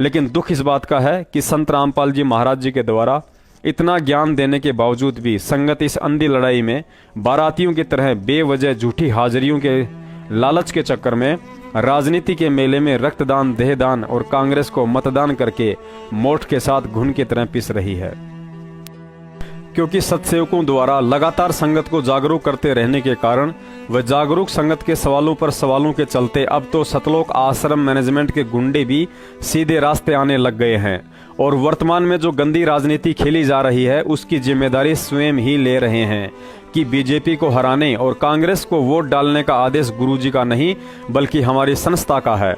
लेकिन दुख इस बात का है कि संत रामपाल जी महाराज जी के द्वारा इतना ज्ञान देने के बावजूद भी संगत इस अंधी लड़ाई में बारातियों की तरह बेवजह झूठी हाजिरियों के लालच के चक्कर में राजनीति के मेले में रक्तदान, देहदान और कांग्रेस को मतदान करके मोठ के साथ घुन की तरह पिस रही है। क्योंकि सत्सेवकों द्वारा लगातार संगत को जागरूक करते रहने के कारण व जागरूक संगत के सवालों पर सवालों के चलते अब तो सतलोक आश्रम मैनेजमेंट के गुंडे भी सीधे रास्ते आने लग गए हैं और वर्तमान में जो गंदी राजनीति खेली जा रही है उसकी जिम्मेदारी स्वयं ही ले रहे हैं कि बीजेपी को हराने और कांग्रेस को वोट डालने का आदेश गुरुजी का नहीं बल्कि हमारी संस्था का है।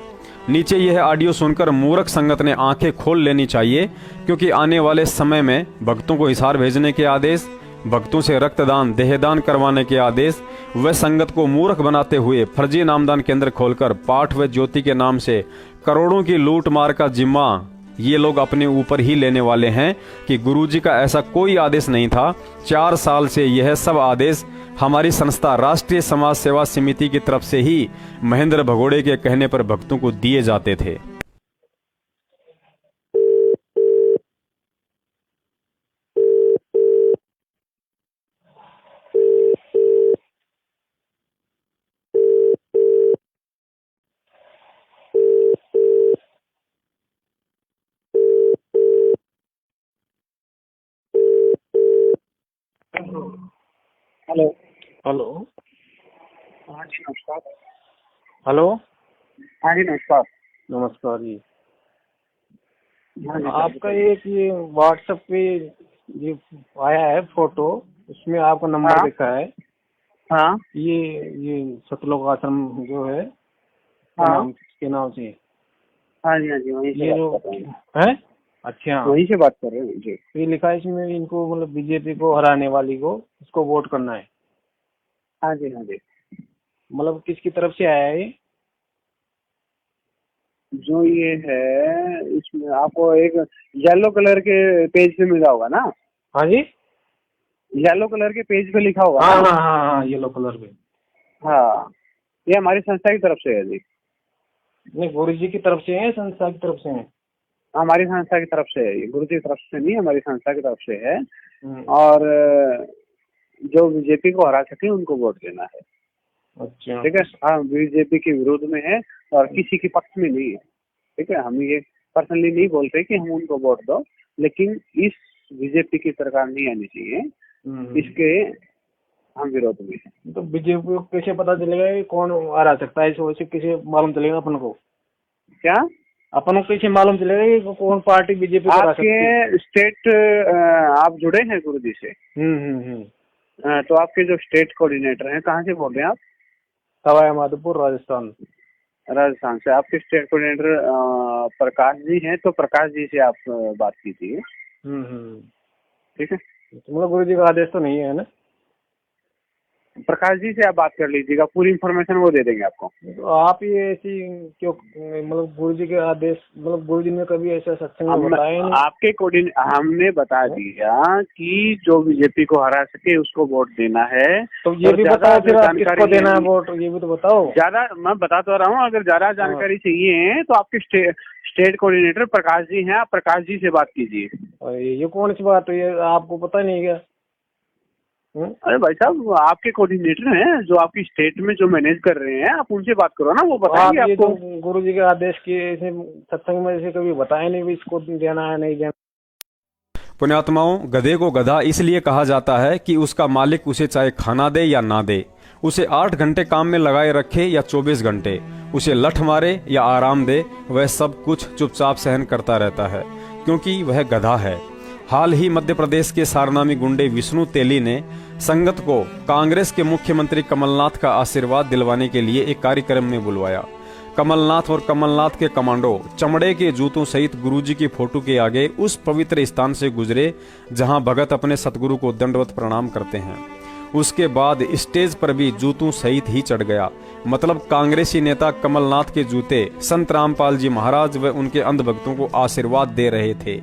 नीचे यह ऑडियो सुनकर मूर्ख संगत ने आंखें खोल लेनी चाहिए, क्योंकि आने वाले समय में भक्तों को हिसार भेजने के आदेश, भक्तों से रक्तदान, देहदान करवाने के आदेश व संगत को मूर्ख बनाते हुए फर्जी नामदान केंद्र खोलकर पाठ व ज्योति के नाम से करोड़ों की लूट मार का जिम्मा ये लोग अपने ऊपर ही लेने वाले हैं कि गुरुजी का ऐसा कोई आदेश नहीं था। 4 साल से यह सब आदेश हमारी संस्था राष्ट्रीय समाज सेवा समिति की तरफ से ही महेंद्र भगोड़े के कहने पर भक्तों को दिए जाते थे। Hello hello. हाँ जी नमस्कार। हेलो। हाँ जी नमस्कार। नमस्कार जी। आपका एक ये व्हाट्सएप पे ये आया है फोटो, उसमें आपका नंबर लिखा है। हाँ। ये सतलोक आश्रम जो है हाँ के नाम से। हाँ जी वहीं से बात कर रहे हैं। है। अच्छा, वहीं से बात कर रहे हैं जी। ये लिखा है इसमें इनको मतलब बीजेपी को हराने वाली को इसको वोट करना है। हाँ जी मतलब किसकी तरफ से आया है ये? जो ये है इसमें आपको एक येलो कलर के पेज पे मिला होगा ना। हाँ जी, येलो कलर के पेज पे लिखा होगा। हाँ येलो कलर पे। हाँ, ये हमारी संस्था की तरफ से है जी। नहीं, गुरु जी की तरफ से है, संस्था की तरफ से है? हमारी संस्था की तरफ से है, गुरु जी की तरफ से नहीं, हमारी संस्था की तरफ से है। और जो बीजेपी को हरा सके उनको वोट देना है। अच्छा, ठीक है। हाँ, बीजेपी के विरोध में है और किसी के पक्ष में नहीं है। ठीक है, हम ये पर्सनली नहीं बोलते कि हम उनको वोट दो, लेकिन इस बीजेपी की सरकार नहीं आनी चाहिए, इसके हम विरोध में हैं। तो बीजेपी को कैसे पता चलेगा कि कौन हरा सकता है? वैसे कैसे मालूम चलेगा अपन को? क्या अपन को कैसे मालूम चलेगा कि कौन पार्टी बीजेपी को हरा सकती है? आपके स्टेट आप जुड़े हैं गुरु जी से? तो आपके जो स्टेट कोऑर्डिनेटर हैं, कहाँ से बोल रहे हैं आप? सवाई माधोपुर, राजस्थान से। आपके स्टेट कोऑर्डिनेटर प्रकाश जी हैं, तो प्रकाश जी से आप बात कीजिए। ठीक है। मतलब गुरु जी का आदेश तो नहीं है ना? प्रकाश जी से आप बात कर लीजिएगा, पूरी इन्फॉर्मेशन वो दे देंगे आपको। तो आप ये ऐसी क्यों, मतलब गुरु जी के आदेश, मतलब गुरु जी ने कभी ऐसा सत्संग में बताया नहीं? आपके हमने बता दिया कि जो बीजेपी को हरा सके उसको वोट देना है। तो ये भी बताओ फिर आप किसको देना है वोट, ये भी तो बताओ। ज्यादा मैं बता तो रहा हूँ, अगर ज्यादा जानकारी चाहिए तो आपके स्टेट कोऑर्डिनेटर प्रकाश जी हैं, आप प्रकाश जी से बात कीजिए। ये कौन सी बात है, ये आपको पता नहीं क्या? अरे भाई साहब, आपके कोऑर्डिनेटर हैं जो आपकी स्टेट में जो मैनेज कर रहे हैं, आप उनसे बात करो ना, वो बताएंगे आप आपको। गुरु जी के आदेश के सत्संग में ऐसे कभी बताया नहीं भी इसको देना है नहीं देना। पुण्यात्माओं, गधे को गधा इसलिए कहा जाता है कि उसका मालिक उसे चाहे खाना दे या ना दे, उसे 8 घंटे काम में लगाए रखे या 24 घंटे, उसे लठ मारे या आराम दे, वह सब कुछ चुपचाप सहन करता रहता है, क्योंकि वह गधा है। हाल ही मध्य प्रदेश के सारनामी गुंडे विष्णु तेली ने संगत को कांग्रेस के मुख्यमंत्री कमलनाथ का आशीर्वाद दिलवाने के लिए एक कार्यक्रम में बुलवाया। कमलनाथ और कमलनाथ के कमांडो चमड़े के जूतों सहित गुरुजी की फोटो के आगे उस पवित्र स्थान से गुजरे जहां भगत अपने सतगुरु को दंडवत प्रणाम करते हैं। उसके बाद स्टेज पर भी जूतों सहित ही चढ़ गया। मतलब कांग्रेसी नेता कमलनाथ के जूते संत रामपाल जी महाराज व उनके अंधभक्तों को आशीर्वाद दे रहे थे,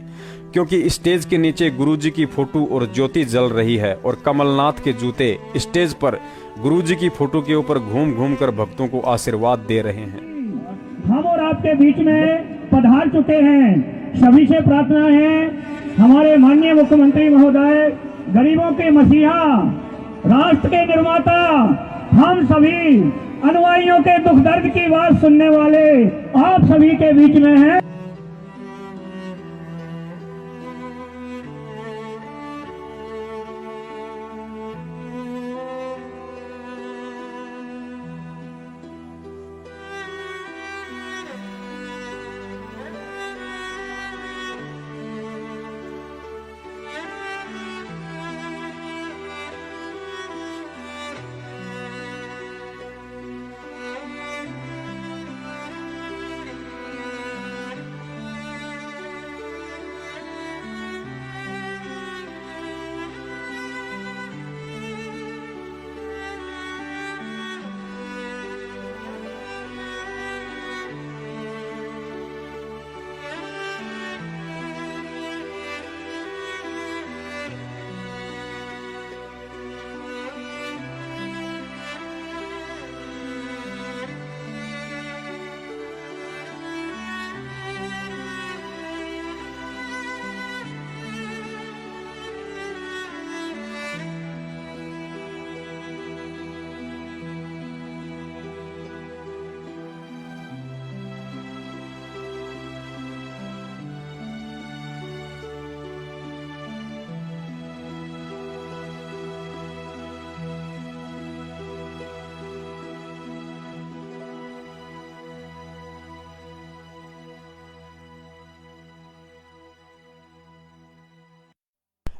क्योंकि स्टेज के नीचे गुरुजी की फोटो और ज्योति जल रही है और कमलनाथ के जूते स्टेज पर गुरुजी की फोटो के ऊपर घूम घूम कर भक्तों को आशीर्वाद दे रहे हैं। हम और आपके बीच में पधार चुके हैं। सभी से प्रार्थना है, हमारे माननीय मुख्यमंत्री महोदय, गरीबों के मसीहा, राष्ट्र के निर्माता, हम सभी अनुयायियों के दुख दर्द की बात सुनने वाले आप सभी के बीच में हैं।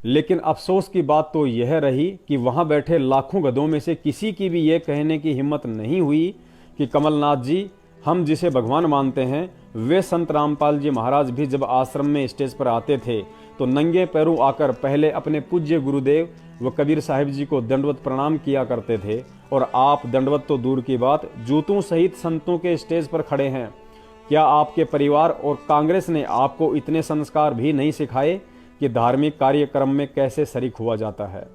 लेकिन अफसोस की बात तो यह रही कि वहां बैठे लाखों गधों में से किसी की भी यह कहने की हिम्मत नहीं हुई कि कमलनाथ जी, हम जिसे भगवान मानते हैं, वे संत रामपाल जी महाराज भी जब आश्रम में स्टेज पर आते थे तो नंगे पैरों आकर पहले अपने पूज्य गुरुदेव व कबीर साहिब जी को दंडवत प्रणाम किया करते थे, और आप दंडवत तो दूर की बात, जूतों सहित संतों के स्टेज पर खड़े हैं। क्या आपके परिवार और कांग्रेस ने आपको इतने संस्कार भी नहीं सिखाए कि धार्मिक कार्यक्रम में कैसे शरीक हुआ जाता है?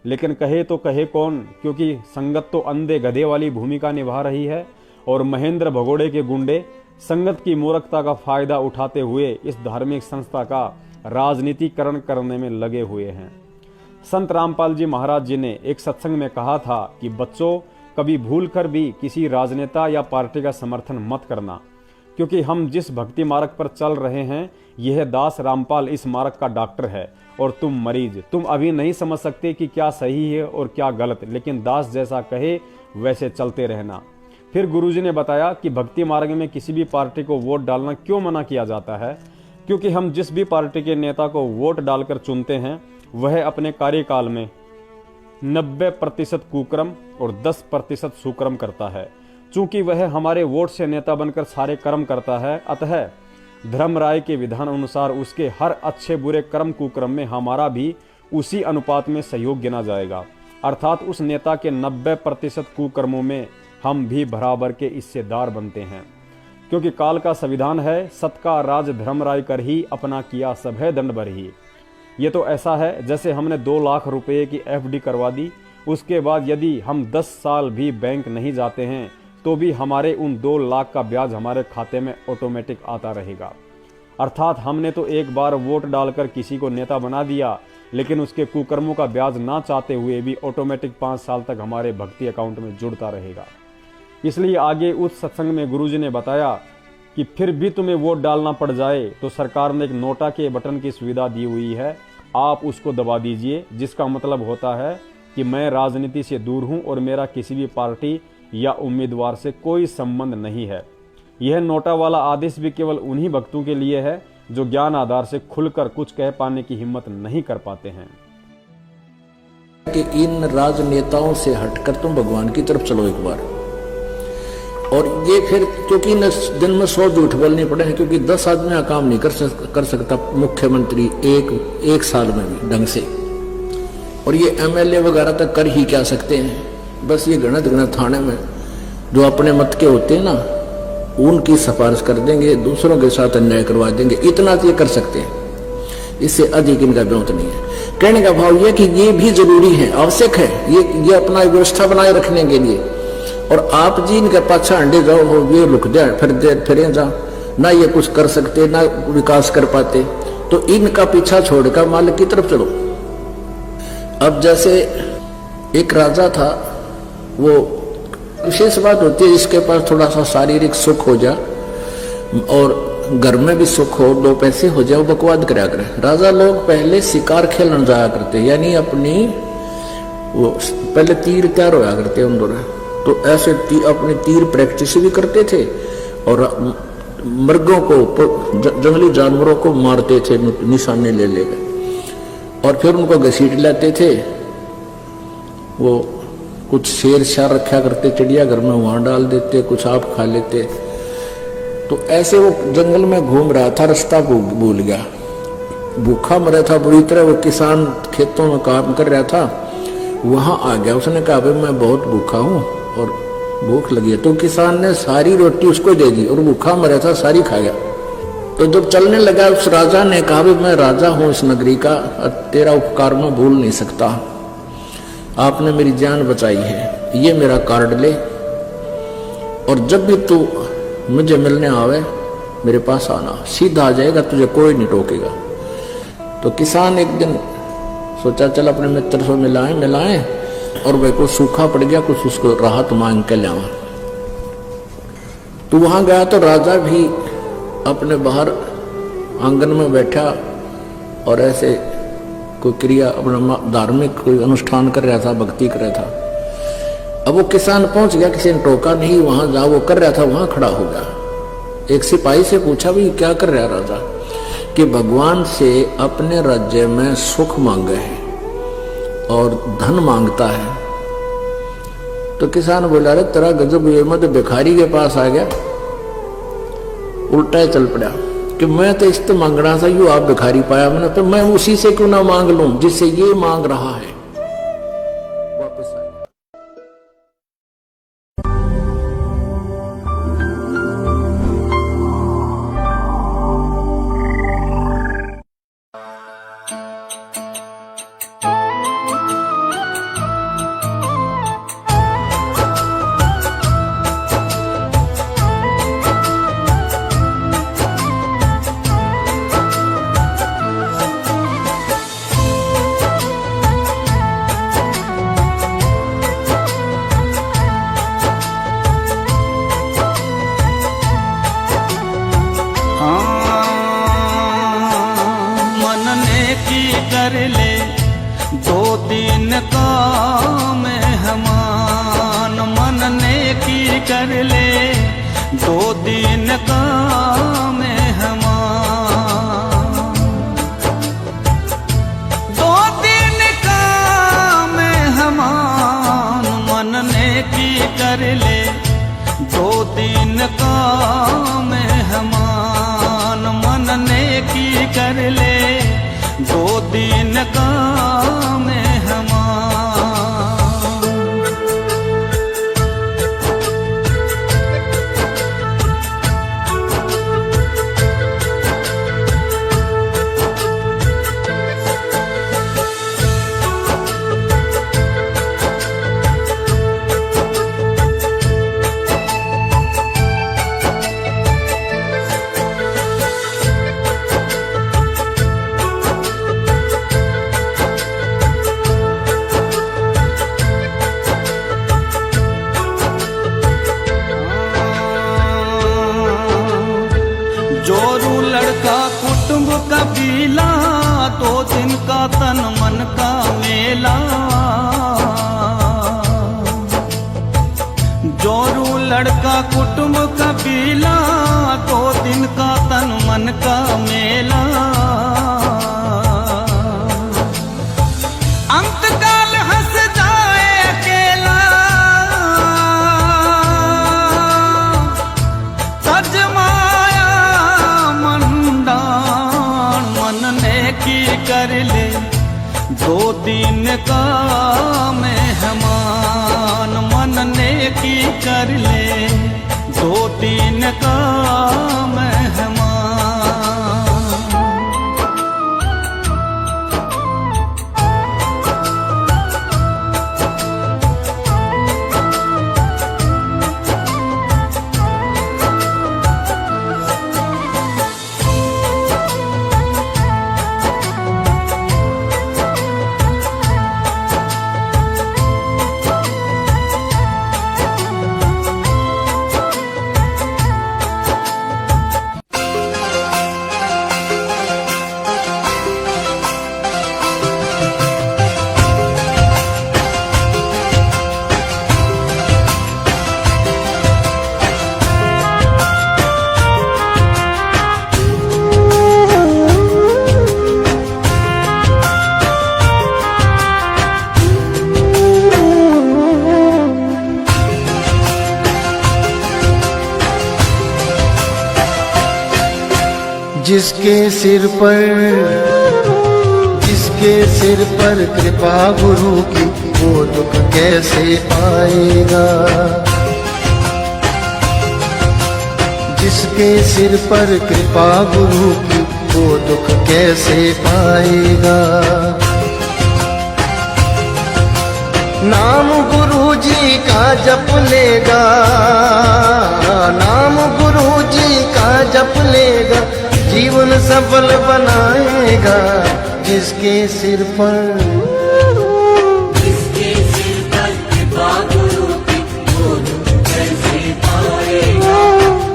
लेकिन कहे तो कहे कौन, क्योंकि संगत तो अंधे गधे वाली भूमिका निभा रही है और महेंद्र भगोड़े के गुंडे संगत की मूर्खता का फायदा उठाते हुए इस धार्मिक संस्था का राजनीतिकरण करने में लगे हुए हैं। संत रामपाल जी महाराज जी ने एक सत्संग में कहा था कि बच्चों, कभी भूलकर भी किसी राजनेता या पार्टी का समर्थन मत करना, क्योंकि हम जिस भक्ति मार्ग पर चल रहे हैं, यह दास रामपाल इस मार्ग का डॉक्टर है और तुम मरीज। तुम अभी नहीं समझ सकते कि क्या सही है और क्या गलत, लेकिन दास जैसा कहे वैसे चलते रहना। फिर गुरुजी ने बताया कि भक्ति मार्ग में किसी भी पार्टी को वोट डालना क्यों मना किया जाता है, क्योंकि हम जिस भी पार्टी के नेता को वोट डालकर चुनते हैं, वह अपने कार्यकाल में 90% कुक्रम और 10% सुक्रम करता है। चूंकि वह हमारे वोट से नेता बनकर सारे कर्म करता है, अतः धर्मराय के विधान अनुसार उसके हर अच्छे बुरे कर्म कुक्रम में हमारा भी उसी अनुपात में सहयोग गिना जाएगा। अर्थात उस नेता के 90% कुकर्मों में हम भी बराबर के हिस्सेदार बनते हैं। क्योंकि काल का संविधान है, सत का राज धर्म राय कर ही अपना किया सब है दंड भर ही। ये तो ऐसा है जैसे हमने 2 लाख रुपए की FD करवा दी, उसके बाद यदि हम 10 साल भी बैंक नहीं जाते हैं तो भी हमारे उन 2 लाख का ब्याज हमारे खाते में ऑटोमेटिक आता रहेगा। अर्थात हमने तो एक बार वोट डालकर किसी को नेता बना दिया, लेकिन उसके कुकर्मों का ब्याज ना चाहते हुए भी ऑटोमेटिक 5 साल तक हमारे भक्ति अकाउंट में जुड़ता रहेगा। इसलिए आगे उस सत्संग में गुरुजी ने बताया कि फिर भी तुम्हें वोट डालना पड़ जाए तो सरकार ने एक नोटा के बटन की सुविधा दी हुई है, आप उसको दबा दीजिए, जिसका मतलब होता है कि मैं राजनीति से दूर हूं और मेरा किसी भी पार्टी या उम्मीदवार से कोई संबंध नहीं है। यह नोटा वाला आदेश भी केवल उन्हीं भक्तों के लिए है जो ज्ञान आधार से खुलकर कुछ कह पाने की हिम्मत नहीं कर पाते हैं। कि इन राजनेताओं से हटकर तुम भगवान की तरफ चलो एक बार। और ये फिर क्योंकि दिन में 100 झूठ बोलने पड़े हैं, क्योंकि 10 आदमी का काम नहीं कर सकता मुख्यमंत्री एक साल में भी ढंग से, और ये MLA वगैरह तक कर ही क्या सकते हैं। बस ये गणत थाने में जो अपने मत के होते हैं ना, उनकी सिफारिश कर देंगे, दूसरों के साथ अन्याय करवा देंगे, इतना तो ये कर सकते हैं, इससे अधिक इनका ब्योत नहीं है। कहने का भाव ये कि ये भी जरूरी है, आवश्यक है, ये अपना व्यवस्था बनाए रखने के लिए। और आप जी इनके पाछा अंडे जाओ, ये लुक जाए फिर जाओ, ना ये कुछ कर सकते ना विकास कर पाते, तो इनका पीछा छोड़कर मालिक की तरफ चलो। अब जैसे एक राजा था, वो विशेष बात होती है जिसके पास थोड़ा सा शारीरिक सुख हो जाए और घर में भी सुख हो, 2 पैसे हो जाए, वो बकवाद कराया करे। राजा लोग पहले शिकार खेलने जाया करते, यानी अपनी वो पहले तीर तैयार होया करते उन दोनों, तो ऐसे अपनी तीर प्रैक्टिस भी करते थे और मृगों को, जंगली जानवरों को मारते थे निशाने ले लेकर, और फिर उनको घसीट लाते थे। वो कुछ शेर शार रखा करते चिड़िया घर में, वहां डाल देते, कुछ आप खा लेते। तो ऐसे वो जंगल में घूम रहा था, रास्ता भूल गया, भूखा मरा था बुरी तरह। वो किसान खेतों में काम कर रहा था, वहां आ गया, उसने कहा भाई मैं बहुत भूखा हूं और भूख लगी है। तो किसान ने सारी रोटी उसको दे दी और भूखा मरा था, सारी खा गया। तो जब चलने लगा, उस राजा ने कहा मैं राजा हूं इस नगरी का, तेरा उपकार मैं भूल नहीं सकता, आपने मेरी जान बचाई है, ये मेरा कार्ड ले, और जब भी तू मुझे मिलने आवे मेरे पास आना, सीधा आ जाएगा, तुझे कोई नहीं टोकेगा। तो किसान एक दिन सोचा चल अपने मित्र से मिलाएं, और वह को सूखा पड़ गया, कुछ उसको राहत मांग के लावा। तो वहां गया तो राजा भी अपने बाहर आंगन में बैठा और ऐसे कोई क्रिया, अपना धार्मिक कोई अनुष्ठान कर रहा था, भक्ति कर रहा था। अब वो किसान पहुंच गया, किसी ने टोका नहीं, वहां जहां वो कर रहा था वहां खड़ा हो गया। एक सिपाही से पूछा भी क्या कर रहा राजा, कि भगवान से अपने राज्य में सुख मांगे है और धन मांगता है। तो किसान बोला अरे तेरा गजब, ये मत भिखारी के पास आ गया, उल्टा चल पड़ा कि मैं तो इस मांगना था, यू आप भिखारी पाया मैंने, तो मैं उसी से क्यों ना मांग लूं जिससे ये मांग रहा है। वापस आ गया। कर ले 2 दिन का मेहमान, मन नेकी कर ले 2 दिन का मेहमान, 2 दिन का मेहमान, मन नेकी कर ले 2 दिन का मेहमान, मन नेकी कर ले 2 दिन का मेहमान। का तन मन का मेला, जोरू लड़का कुटुंब कबीला, 2 दिन का तन मन का मेला। अंतकाल हंस जाए अकेला, सज माया मंडान, मन ने की कर ले 2 दिन का मेहमान, मन ने की कर ले 2 दिन का मेहमान। जिसके सिर पर कृपा गुरु की, वो दुख कैसे पाएगा। जिसके सिर पर कृपा गुरु की, वो दुख कैसे पाएगा। नाम गुरु जी का जप लेगा, नाम गुरु जी का जप लेगा, जीवन सफल बनाएगा। जिसके सिर पर कृपा गुरु की, वो दुख कैसे पाएगा।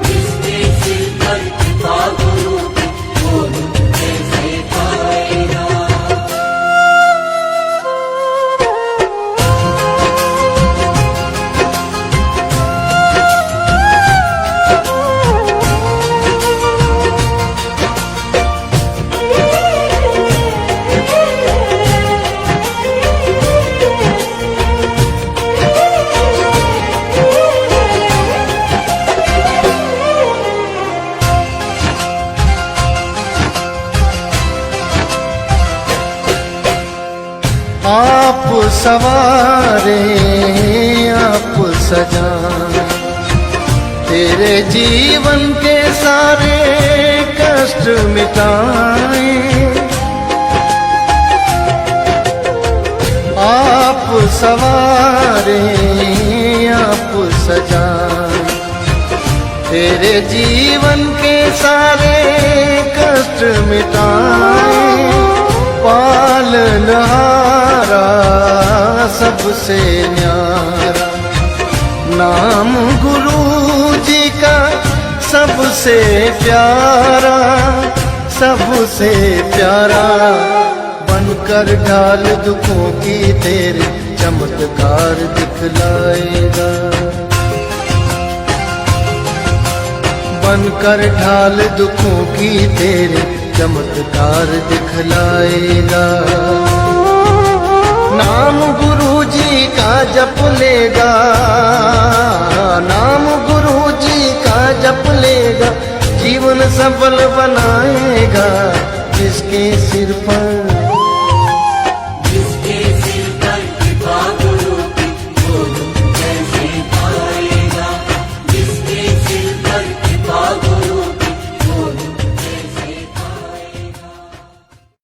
जिसके सिर पर कृपा गुरु की, वो दुख कैसे पाएगा। आप सवारे आप सजाए, तेरे जीवन के सारे कष्ट मिटाए। आप सवारे आप सजाए, तेरे जीवन के सारे कष्ट मिटाए। पालनहारा सबसे न्यारा, नाम गुरु जी का सबसे प्यारा, सबसे प्यारा। बनकर ढाल दुखों की तेरे चमत्कार दिखलाएगा। बनकर ढाल दुखों की तेरे चमत्कार दिखलाएगा। नाम गुरु जी का जप लेगा, नाम गुरु जी का जप लेगा, जीवन सफल बनाएगा। जिसके